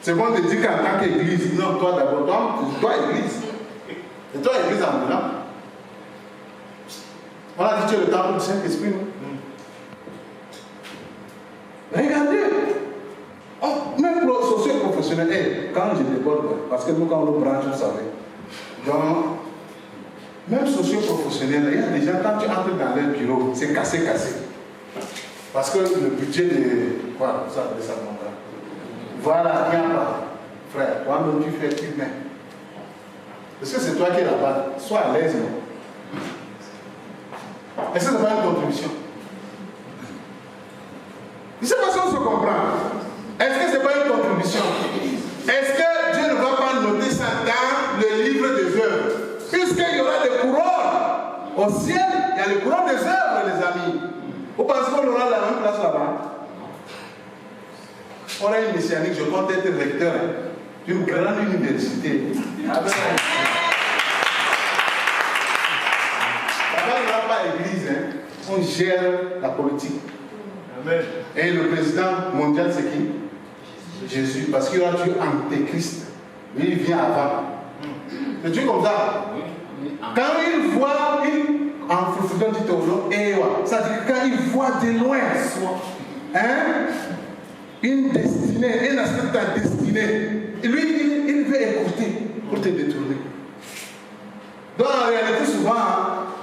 C'est bon de dire qu'en tant qu'église, non, toi d'abord, toi église. Et toi église ambulante. On a dit tu es le temple du Saint-Esprit, non? Regardez. Même socio-professionnel, quand je déborde, parce que nous, quand on nous branche, vous savez. Donc, même socio-professionnel, il y a des gens, quand tu entres dans leur bureau, c'est cassé. Parce que le budget de. Quoi, vous appelez ça, mon gars? Voilà, il n'y a pas. Frère, toi-même, tu fais humain. Est-ce que c'est toi qui es là-bas? Sois à l'aise, non? Est-ce que ce n'est pas une contribution? Je ne sais pas si on se comprend. Est-ce que ce n'est pas une contribution? Est-ce que Dieu ne va pas noter ça dans le livre des œuvres? Puisqu'il y aura des couronnes au ciel, il y a les couronnes des œuvres, les amis. Vous pensez qu'on aura la même place là-bas? On a une messianique, je compte être recteur d'une grande université. Amen. Là-bas, il n'y aura pas d'église, on gère la politique. Amen. Et le président mondial, c'est qui? Jésus, parce qu'il y aura Dieu antéchrist. Lui, il vient avant. C'est Dieu comme ça. Quand il voit, en foutant du taureau, ça dit que quand il voit de loin, une destinée, un aspect de ta destinée, lui, il veut écouter pour te détourner. Donc en réalité, souvent,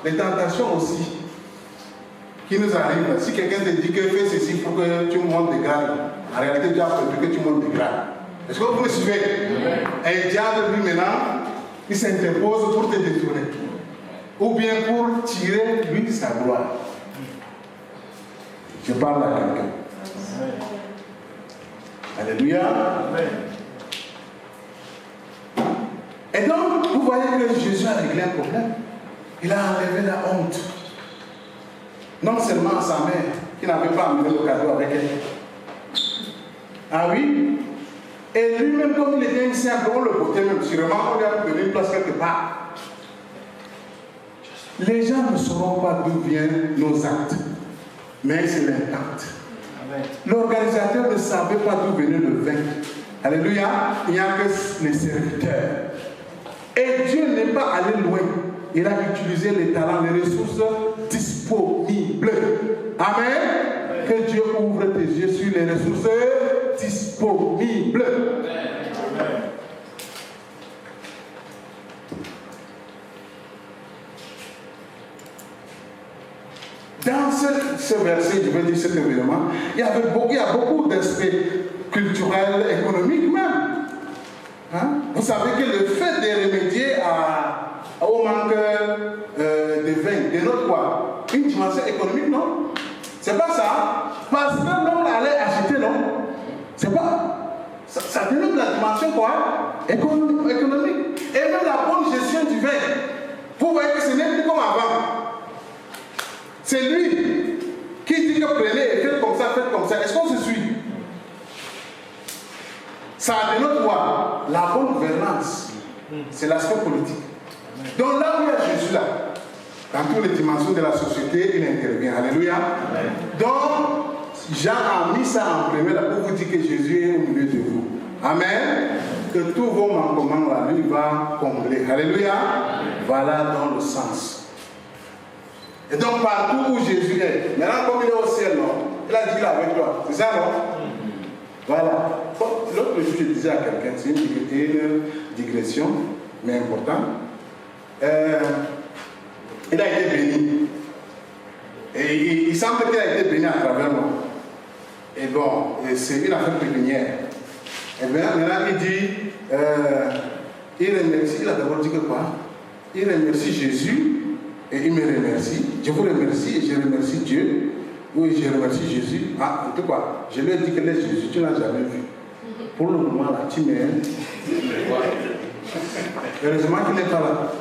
les tentations aussi qui nous arrivent. Si quelqu'un te dit que fais ceci pour que tu montes de grade, en réalité, Dieu a prévu que tu montes de grade. Est-ce que vous me suivez? Et le diable, lui, maintenant, il s'impose pour te détourner. Ou bien pour tirer, lui, sa gloire. Je parle à quelqu'un. Alléluia. Amen. Et donc, vous voyez que Jésus a réglé un problème. Il a enlevé la honte. Non seulement à sa mère, qui n'avait pas amené le cadeau avec elle. Ah oui? Et lui-même, comme il était un simple, on le portait même, sûrement, on lui a donné une place quelque part. Les gens ne sauront pas d'où viennent nos actes, mais c'est l'impact. L'organisateur ne savait pas d'où venait le vin. Alléluia. Il n'y a que les serviteurs. Et Dieu n'est pas allé loin. Il a utilisé les talents, les ressources disponibles. Amen. Que Dieu ouvre tes yeux sur les ressources disponibles. Amen. Dans ce verset, je veux dire cet événement, il y a beaucoup d'aspects culturels, économiques même. Vous savez que le fait de remédier au manque de vin dénote quoi? Une dimension économique, non? C'est pas ça. Parce que l'homme allait acheter, non? C'est pas. Ça dénote la dimension quoi? Économique. Et même la bonne gestion du vin. Vous voyez que ce n'est plus comme avant. C'est lui qui dit que prenez et faites comme ça, faites comme ça. Est-ce qu'on se suit? Ça dénote quoi? La bonne gouvernance. C'est l'aspect politique. Donc là où il y a Jésus là, dans toutes les dimensions de la société, il intervient. Alléluia. Amen. Donc, Jean a mis ça en premier là pour vous dire que Jésus est au milieu de vous. Amen. Que tous vos manquements là, lui va combler. Alléluia. Amen. Voilà dans le sens. Et donc partout où Jésus est, maintenant comme il est au ciel, non, il a dit qu'il est avec toi. C'est ça, non? Voilà. L'autre jour, je disais à quelqu'un, c'est une digression, mais importante. Il a été béni. Et il semble qu'il a été béni à travers moi. Et bon, c'est une affaire pécuniaire. Et bien maintenant, il dit, il remercie, il a d'abord dit que quoi? Il remercie Jésus et il me remercie. Je vous remercie et je remercie Dieu. Oui, je remercie Jésus. Ah, en tout cas, je lui ai dit que les Jésus, tu n'as jamais vu. Pour le moment, là, tu m'aimes. Heureusement qu'il n'est pas là.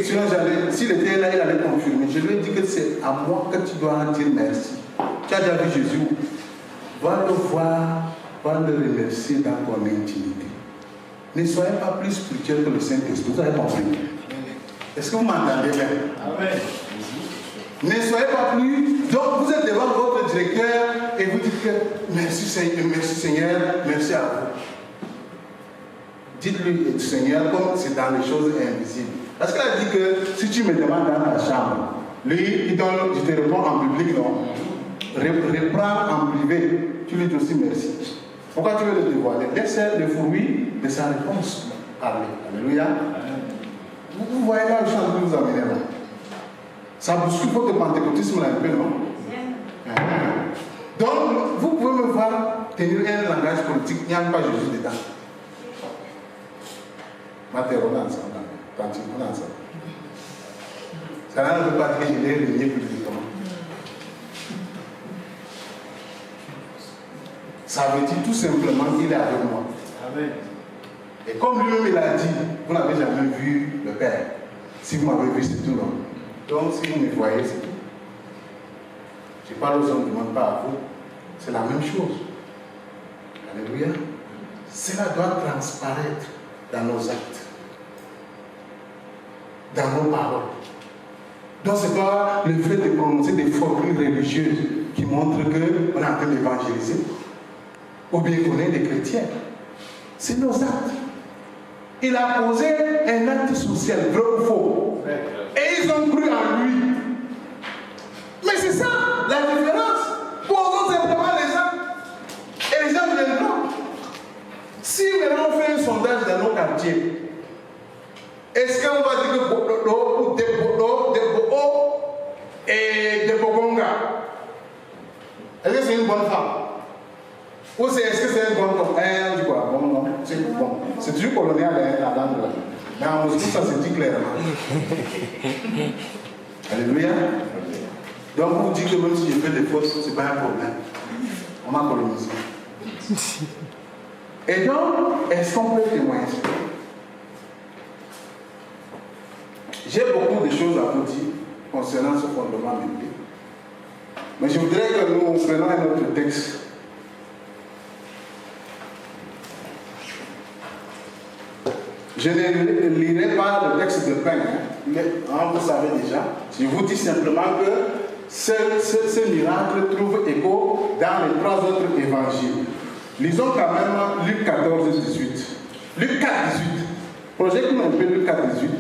Sinon, s'il était là, il allait confirmer. Je lui ai dit que c'est à moi que tu dois dire merci. Tu as déjà vu Jésus? Va le voir, va le remercier dans ton intimité. Ne soyez pas plus spirituel que le Saint-Esprit. Vous avez compris? Est-ce que vous m'entendez bien? Amen. Ne soyez pas plus. Donc vous êtes devant votre directeur et vous dites que merci Seigneur, merci à vous. Dites-lui Seigneur comme c'est dans les choses invisibles. Parce qu'il a dit que si tu me demandes dans la chambre, lui il te répond en public, non? Reprends en privé, tu lui dis aussi merci. Pourquoi tu veux le dévoiler? Laisse le fruit de sa réponse parler. Alléluia. Vous voyez là où je suis en train de vous amener là. Ça bouscule votre pentecôtisme là un peu, non? Donc, vous pouvez me voir tenir un langage politique, il n'y a pas Jésus dedans. Ça ne veut pas dire que je l'ai régné publiquement. Ça veut dire tout simplement qu'il est avec moi. Amen. Et comme lui-même il a dit, vous n'avez jamais vu le Père. Si vous m'avez vu, c'est tout, non? Donc si vous me voyez, c'est tout. Je parle aux hommes, je ne demande pas à vous. C'est la même chose. Alléluia. Cela doit transparaître dans nos actes, dans nos paroles. Donc c'est pas le fait de prononcer des formules religieuses qui montrent qu'on est en train d'évangéliser ou bien qu'on est des chrétiens. C'est nos actes. Il a posé un acte social, vrai ou faux. Et ils ont cru en lui. Mais c'est ça la différence. Posons simplement les actes. Et les gens viendront. Si maintenant on fait un sondage dans nos quartiers, est-ce qu'on va dire que Bodo, Debo et Debogonga, est-ce que c'est une bonne femme? Ou est-ce que c'est un bon homme? On dit quoi? Bon, non, c'est bon. C'est toujours colonial la langue là. Mais en Moscou, ça se dit clairement. Alléluia. Donc vous dites que même si je fais des fautes, ce n'est pas un problème. On m'a colonisé. Et donc, est-ce qu'on peut témoigner? J'ai beaucoup de choses à vous dire concernant ce fondement biblique. Mais je voudrais que nous prenions un autre texte. Je ne lirai pas le texte de pain, vous savez déjà. Je vous dis simplement que ce miracle trouve écho dans les 3 autres évangiles. Lisons quand même Luc 14, 18. Luc 4, 18. Projette-nous un peu Luc 4, 18.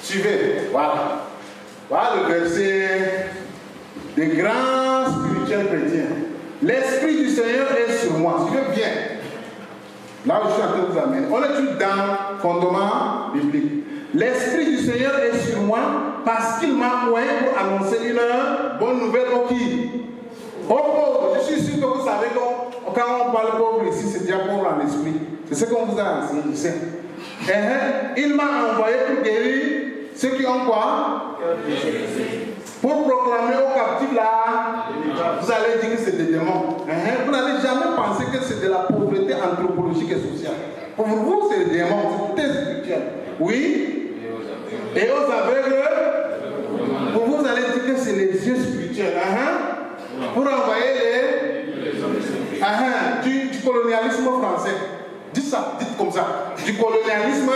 Suivez, voilà. Voilà le verset des grands spirituels chrétiens. L'Esprit du Seigneur est sur moi. Suivez bien. Là où je suis en train de vous amener. On est tout dans fondement biblique. L'Esprit du Seigneur est sur moi parce qu'il m'a envoyé pour annoncer une bonne nouvelle au qui? Aux pauvres. Je suis sûr que vous savez que quand on parle pauvre ici, c'est déjà pauvre en esprit. C'est ce qu'on vous a enseigné. Il m'a envoyé pour guérir ceux qui ont quoi? Pour proclamer aux captifs là, vous allez dire que c'est des démons. Vous n'allez jamais penser que c'est de la pauvreté anthropologique et sociale. Pour vous, c'est des démons, c'est très spirituel. Oui. Et aux aveugles, pour vous, vous allez dire que c'est les yeux spirituels. Pour envoyer les du colonialisme français. Dites ça, dites comme ça. Du colonialisme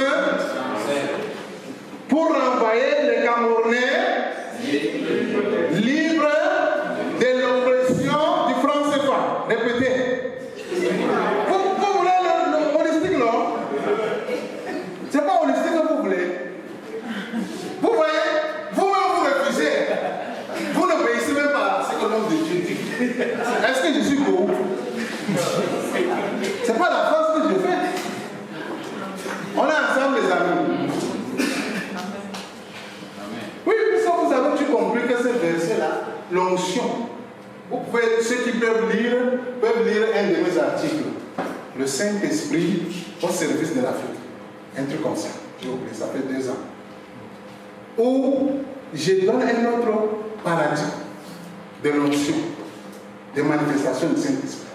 pour renvoyer les Camerounais libres de l'oppression du franc CFA. Répétez. Vous voulez le holistique, non? C'est pas holistique. Est-ce que je suis beau? C'est pas la phrase que je fais. On est ensemble, les amis. Oui, puisque vous avez compris que ce verset-là, l'onction, vous pouvez, ceux qui peuvent lire un de mes articles. Le Saint-Esprit au service de l'Afrique. Un truc comme ça. J'ai oublié, ça fait 2 ans. Où je donne un autre paradigme de l'onction, de manifestation du Saint-Esprit.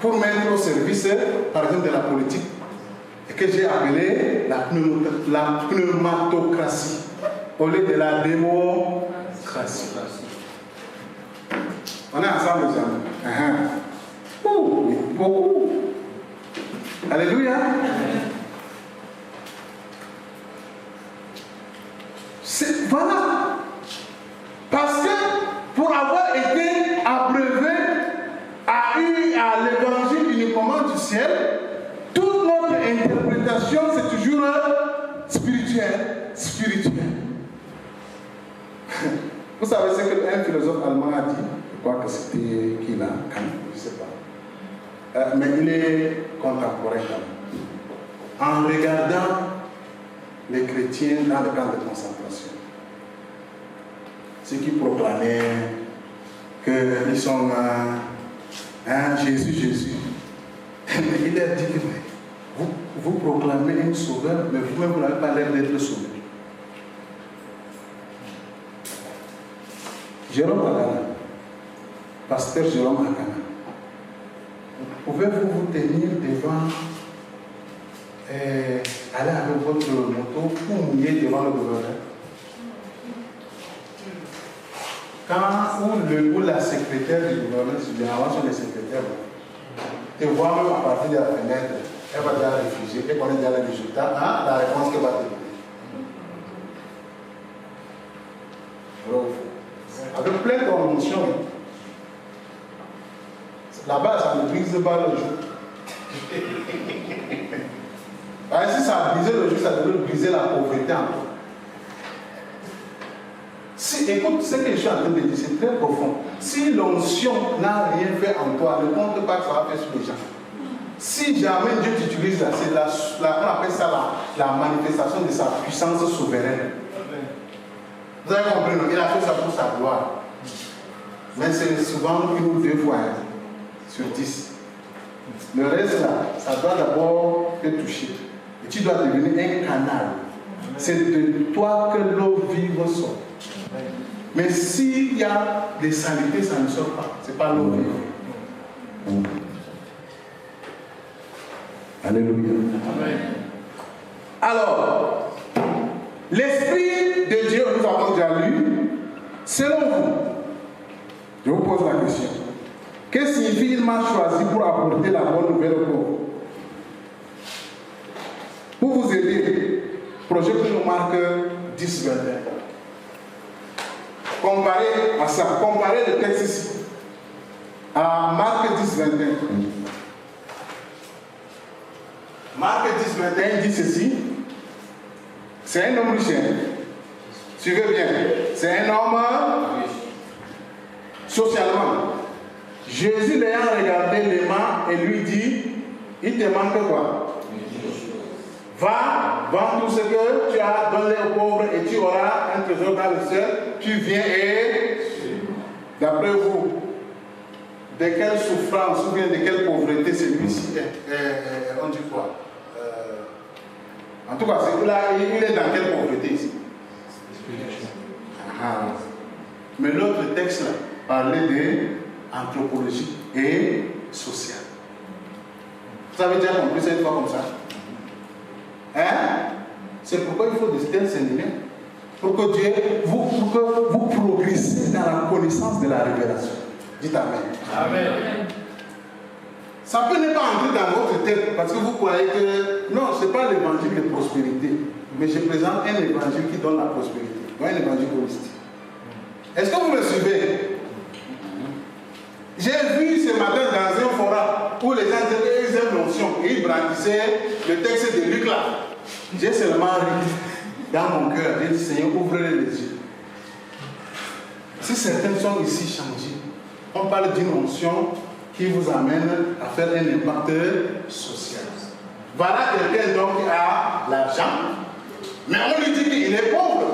Pour mettre au service, par exemple, de la politique, et que j'ai appelé la pneumatocratie, au lieu de la démocratie. On est ensemble, les amis. Beaucoup. Alléluia. Voilà. Parce que pour avoir été abreuvé à l'évangile uniquement du ciel, toute notre interprétation c'est toujours spirituelle. Vous savez ce qu'un philosophe allemand a dit? Je crois que c'était qui là? Kant, je ne sais pas. Mais il est contemporain quand même. En regardant les chrétiens dans le camp de concentration, ceux qui proclamaient qu'ils sont Jésus. Il leur dit que vous proclamez un sauveur, mais vous-même vous n'avez pas l'air d'être sauvé. Jérôme Agana, pasteur Jérôme Agana, pouvez-vous vous tenir devant, aller avec votre moto pour mouiller devant le gouverneur? Quand la secrétaire du gouverneur, avant sur les secrétaires, te voit même à partir de la fenêtre, elle va déjà réfugier, elle connaît déjà le résultat, la réponse qu'elle va te donner. Avec plein de conventions. Là-bas, ça ne brise pas le jour. Si ça brisait le jour, ça devrait briser la pauvreté encore. Écoute, ce que je suis en train de dire, c'est très profond. Si l'onction n'a rien fait en toi, ne compte pas que ça va faire sur les gens. Si jamais Dieu t'utilise là, c'est on appelle ça la manifestation de sa puissance souveraine. Vous avez compris, il a fait ça pour sa gloire. Mais c'est souvent 1 ou 2 fois sur 10. Le reste là, ça doit d'abord te toucher. Et tu dois devenir un canal. C'est de toi que l'eau vive sort. Mais s'il y a des saletés, ça ne sort pas. Ce n'est pas l'eau vive. Alléluia. Amen. Alors, l'Esprit de Dieu, nous avons déjà lu, selon vous, je vous pose la question. Que signifie il m'a choisi pour apporter la bonne nouvelle au pauvre? Pour vous aider, projet que nous marque 10-21. Comparez à ça, comparez le texte ici à Marc 10-21. Marc 10-21 dit ceci. C'est un homme riche. Suivez bien. C'est un homme socialement. Jésus l'ayant regardé les mains et lui dit, il te manque quoi? Va, vends tout ce que tu as, donne-les aux pauvres et tu auras un trésor dans le ciel. Tu viens et, d'après vous, de quelle souffrance ou bien de quelle pauvreté celui-ci est, on dit quoi? En tout cas, il est dans quelle pauvreté ici? Mais l'autre texte là parlait d'anthropologie et sociale. Vous avez déjà compris ça une fois comme ça? C'est pourquoi il faut des tels séminaires. Pour que Dieu, pour que vous progressez dans la connaissance de la révélation. Dites Amen. Amen. Ça peut ne pas entrer dans votre tête parce que vous croyez que non, ce n'est pas l'évangile de prospérité. Mais je présente un évangile qui donne la prospérité. Non, un évangile holistique. Est-ce que vous me suivez? J'ai vu ce matin dans un forum où les gens disaient qu'ils aiment l'onction et ils brandissaient le texte de Luc là. J'ai seulement ri dans mon cœur. J'ai dit, Seigneur, ouvre-les les yeux. Si certains sont ici changés, On parle d'une onction qui vous amène à faire un impact social. Voilà quelqu'un donc qui a l'argent, mais on lui dit qu'il est pauvre.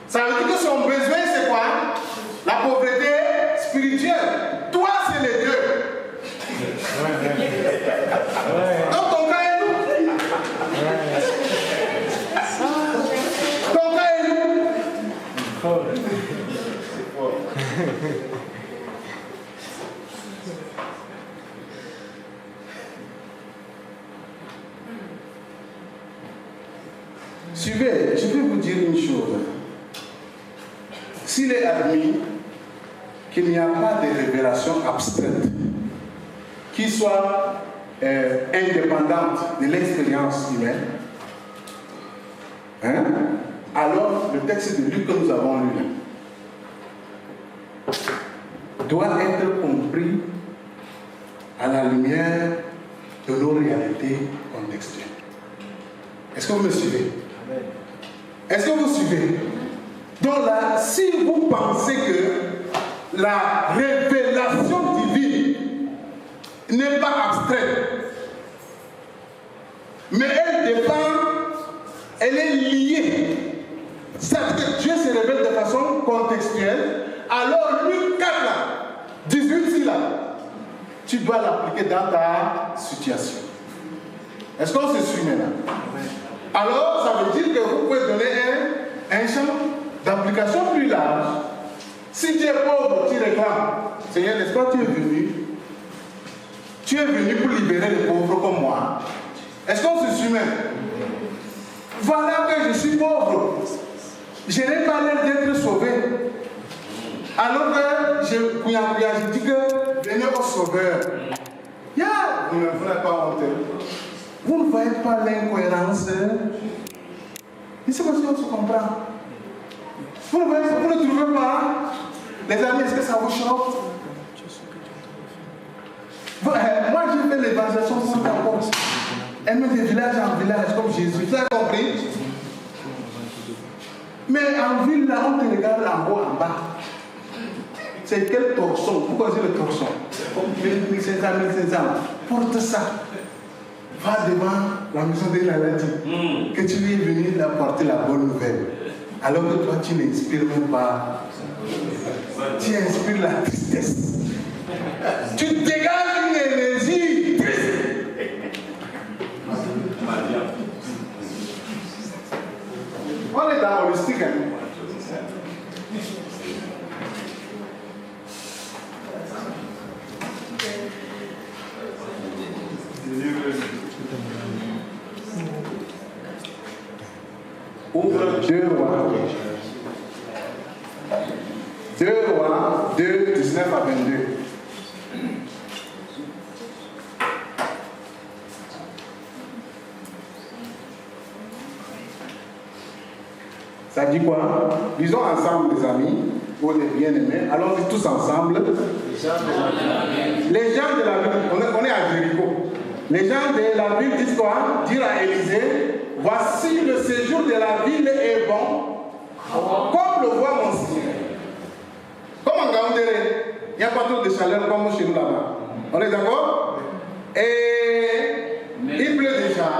Ça veut dire que son besoin c'est quoi? La pauvreté spirituelle. Toi c'est les deux. Donc ton cas est nous. Ton cas est nous. Suivez, je vais vous dire une chose. S'il est admis qu'il n'y a pas de révélation abstraite qui soit indépendante de l'expérience humaine, hein, alors le texte de Luc que nous avons lu doit être compris à la lumière de nos réalités contextuelles. Est-ce que vous me suivez? Est-ce que vous suivez? Donc là, si vous pensez que la révélation divine n'est pas abstraite, mais elle dépend, elle est liée. C'est-à-dire que Dieu se révèle de façon contextuelle, alors Luc 4 là, 18 là, tu dois l'appliquer dans ta situation. Est-ce qu'on se suit maintenant? Alors, ça veut dire que vous pouvez donner un champ d'application plus large. Si tu es pauvre, tu réclames. Seigneur, n'est-ce pas, tu es venu pour libérer les pauvres comme moi. Est-ce qu'on se suit même? Voilà que je suis pauvre. Je n'ai pas l'air d'être sauvé. Alors que je dis que venez au sauveur. Vous n'êtes pas honte. Vous ne voyez pas l'incohérence. Ici, on se comprend. Vous ne trouvez pas? Les amis, est-ce que ça vous choque? Moi, j'ai fait l'évangélisation pour d'abord. Elle met de village en village comme Jésus. Vous avez compris? Mais en ville, là, on te regarde en haut, en bas. C'est quel torchon? Pourquoi c'est le torchon? 1500, 1500. Porte ça. Va devant la maison de Laladi. Que tu lui es venu apporter la bonne nouvelle. Alors que toi, tu n'inspires même pas. Tu inspires la tristesse. Tu dégages une énergie triste. On est dans holistique. Ouvre 2 Rois. 2 Rois 2, 19 à 22. Ça dit quoi? Lisons ensemble, les amis, ou les bien-aimés. Allons-y tous ensemble. Les gens de la ville, on est à Jéricho. Les gens de la ville disent quoi? Dire à Élisée, voici le séjour de la ville est bon, comme le voit mon Seigneur. Comme en Gaoundéré, il n'y a pas trop de chaleur comme chez nous là-bas. On est d'accord? Et il pleut déjà.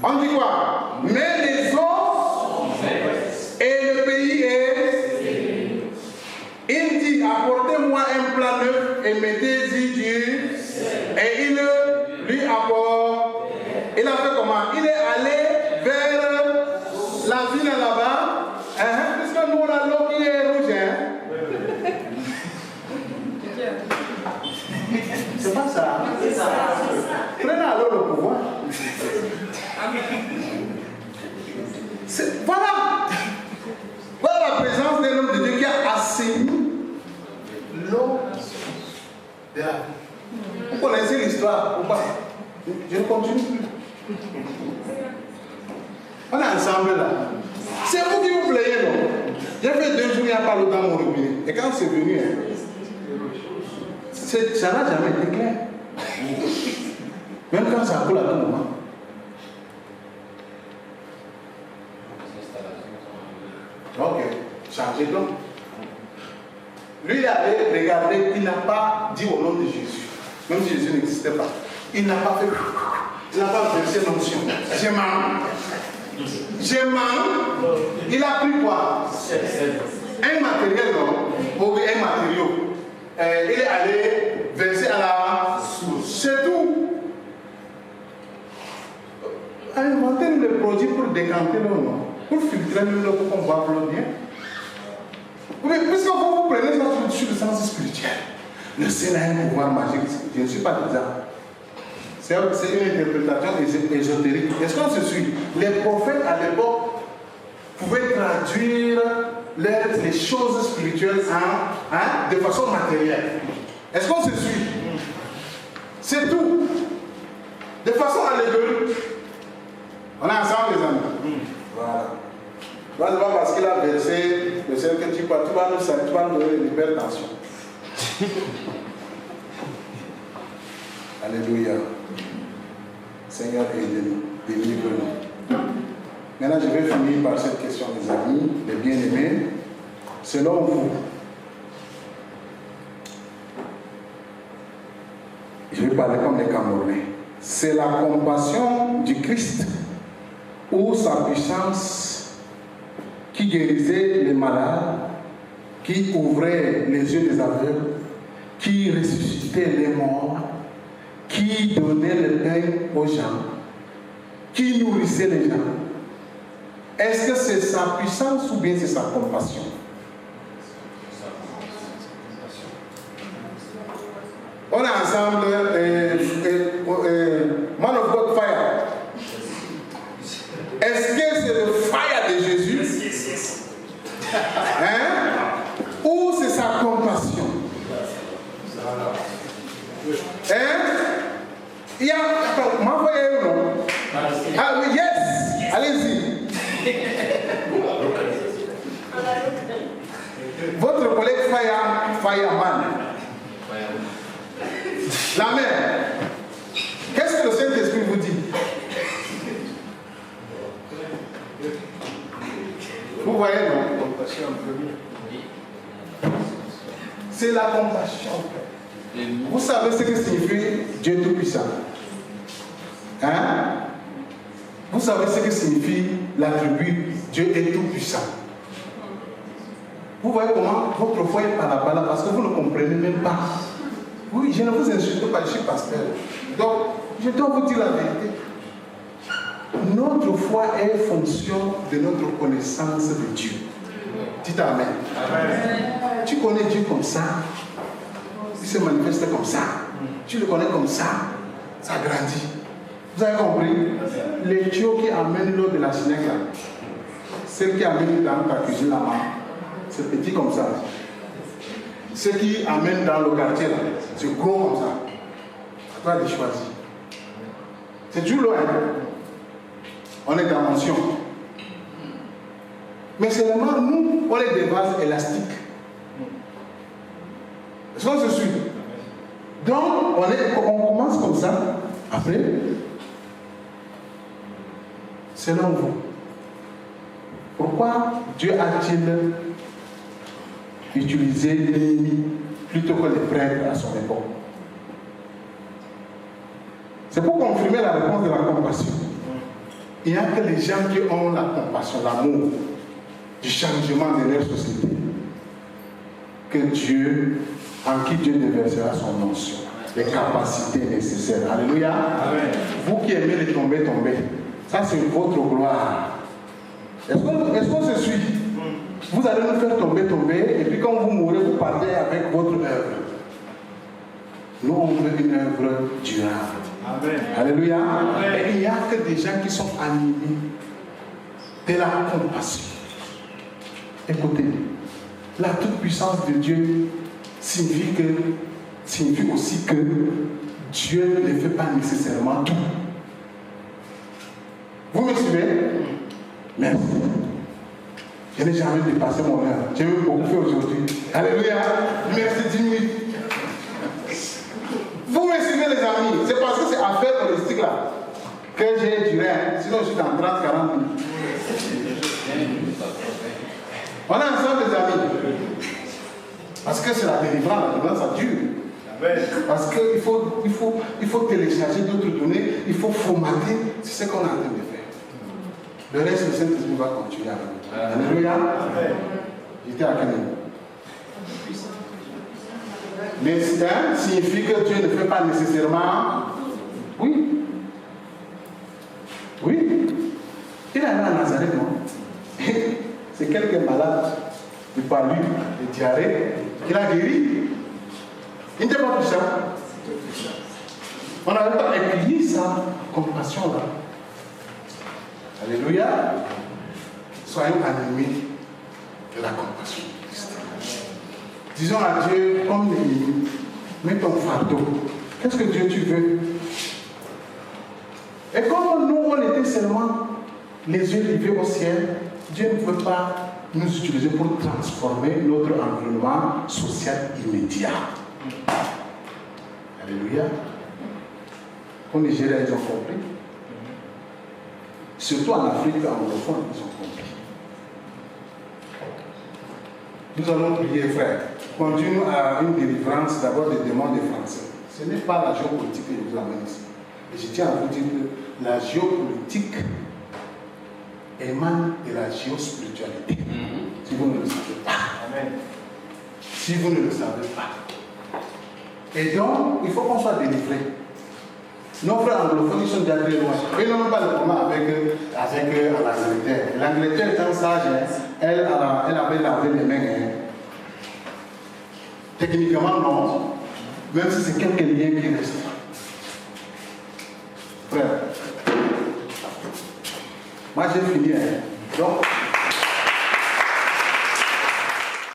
On dit quoi? Mais les eaux et le pays est. Il dit, apportez-moi un plat neuf et mettez-y du. Et il lui apporte. Il a fait comment? Il est allé vers la ville là-bas. Puisque nous on a l'eau qui est rouge. C'est pas ça. Prenez alors le pouvoir. Voilà. Voilà la présence d'un homme de Dieu qui a assaini l'eau de la vie. Vous connaissez l'histoire ou pas? Je ne continue plus. On est ensemble là. C'est vous qui vous plaignez, non? J'ai fait 2 jours, il n'y a pas l'eau dans mon robinet. Et quand c'est venu, ça n'a jamais été clair. Même quand ça coule à tout moment. Ok, changez donc. Lui, il avait regardé, il n'a pas dit au nom de Jésus, même si Jésus n'existait pas. Il n'a pas fait, il n'a pas versé l'onction. J'ai mal. Il a pris quoi? Un matériel, non? Ou un matériau. Il est allé verser à la source. C'est tout. Inventer le produit pour décanter l'eau, non? Pour filtrer l'eau pour qu'on boive l'eau bien. Mais puisque vous prenez ça sur le sens spirituel, le Seigneur a un pouvoir magique. Je ne suis pas dedans. C'est une interprétation ésotérique. Est-ce qu'on se suit? Les prophètes à l'époque pouvaient traduire les choses spirituelles de façon matérielle. Est-ce qu'on se suit? C'est tout. De façon allégorique. On est ensemble, les amis. Voilà. C'est pas parce qu'il a versé le Seigneur que tu vas nous donner l'hypertension. Alléluia. Seigneur, aide-nous, délivre-nous. Maintenant, je vais finir par cette question, mes amis, les bien-aimés. Selon vous, je vais parler comme les Camerounais. C'est la compassion du Christ ou sa puissance qui guérissait les malades, qui ouvrait les yeux des aveugles, qui ressuscitait les morts, qui donnait le pain aux gens, qui nourrissait les gens. Est-ce que c'est sa puissance ou bien c'est sa compassion? On est ensemble, Man of God Fire. Est-ce que c'est le fire de Jésus? Hein? Ou c'est sa compassion? Hein? Il y a. Attends, m'envoyez non? Ah oui, yes! Allez-y. Votre collègue Fireman. La mère. Qu'est-ce que le Saint-Esprit vous dit? Vous voyez, non? C'est la compassion. Vous savez ce que signifie Dieu Tout-Puissant? Hein? Vous savez ce que signifie l'attribut Dieu est Tout-Puissant? Vous voyez comment votre foi est par là parce que vous ne comprenez même pas. Oui, je ne vous insulte pas, je suis pasteur. Donc, je dois vous dire la vérité. Notre foi est fonction de notre connaissance de Dieu. Dites Amen. Amen. Tu connais Dieu comme ça. Il se manifeste comme ça. Tu le connais comme ça. Ça grandit. Vous avez compris? Les tuyaux qui amènent l'eau de la Chinèque, celle qui amène dans ta cuisine là-bas, c'est petit comme ça. Ce qui amène dans le quartier là, c'est gros comme ça. Tu dois les choisir. C'est du loin. On est dans mention. Mais seulement nous, on est des vases élastiques. Est-ce qu'on se suit? Donc, on commence comme ça. Après, selon vous, pourquoi Dieu a-t-il utilisé l'ennemi plutôt que les prêtres à son époque? C'est pour confirmer la réponse de la compassion. Il n'y a que les gens qui ont la compassion, l'amour du changement de leur société que Dieu, en qui Dieu déversera son onction, les capacités nécessaires. Alléluia. Amen. Vous qui aimez les tomber, ça c'est votre gloire. Est-ce qu'on se suit? Vous allez nous faire tomber, et puis quand vous mourrez, vous partez avec votre œuvre. Nous, on veut une œuvre durable. Amen. Alléluia. Amen. Et il n'y a que des gens qui sont animés de la compassion. Écoutez, la toute-puissance de Dieu signifie aussi que Dieu ne fait pas nécessairement tout. Vous me suivez? Merci. Je n'ai jamais dépassé mon heure. J'ai même beaucoup fait aujourd'hui. Alléluia. Merci 10 minutes. Vous me suivez les amis. C'est parce que c'est affaire holistique là que j'ai duré. Sinon je suis dans 30-40 minutes. On est ensemble les amis. Parce que c'est la délivrance, ça dure. Parce qu'il faut télécharger d'autres données, il faut formater, c'est ce qu'on est en train de faire. Le reste, le Saint-Esprit va continuer avec nous. Alléluia. J'étais à quel niveau? Mais ça signifie que Dieu ne fait pas nécessairement. Oui. Oui. Il est allé à Nazareth, non? C'est quelqu'un malade de palu, de diarrhée, qu'il a guéri. Il n'était pas puissant. On n'avait pas accueilli sa compassion-là. Alléluia. Soyons animés de la compassion de Christ. Disons à Dieu, comme l'ennemi, mets ton fardeau. Qu'est-ce que Dieu tu veux? Et comme nous, on était seulement les yeux rivés au ciel, Dieu ne peut pas nous utiliser pour transformer notre environnement social immédiat. Alléluia. Au Nigeria, ils ont compris. Surtout en Afrique anglophone, ils ont compris. Nous allons prier, frère. Continue à une délivrance d'abord des démons des Français. Ce n'est pas la géopolitique que je vous amène ici. Et je tiens à vous dire que la géopolitique émane de la géospiritualité. Si vous ne le savez pas. Amen. Si vous ne le savez pas. Et donc, il faut qu'on soit délivré. Nos frères anglophones, ils sont déjà très loin. Ils n'ont pas le problème avec l'Angleterre. L'Angleterre étant sage, elle avait lavé les mains. Techniquement, non. Même si c'est quelques liens qui restent. Frère, moi j'ai fini. Donc,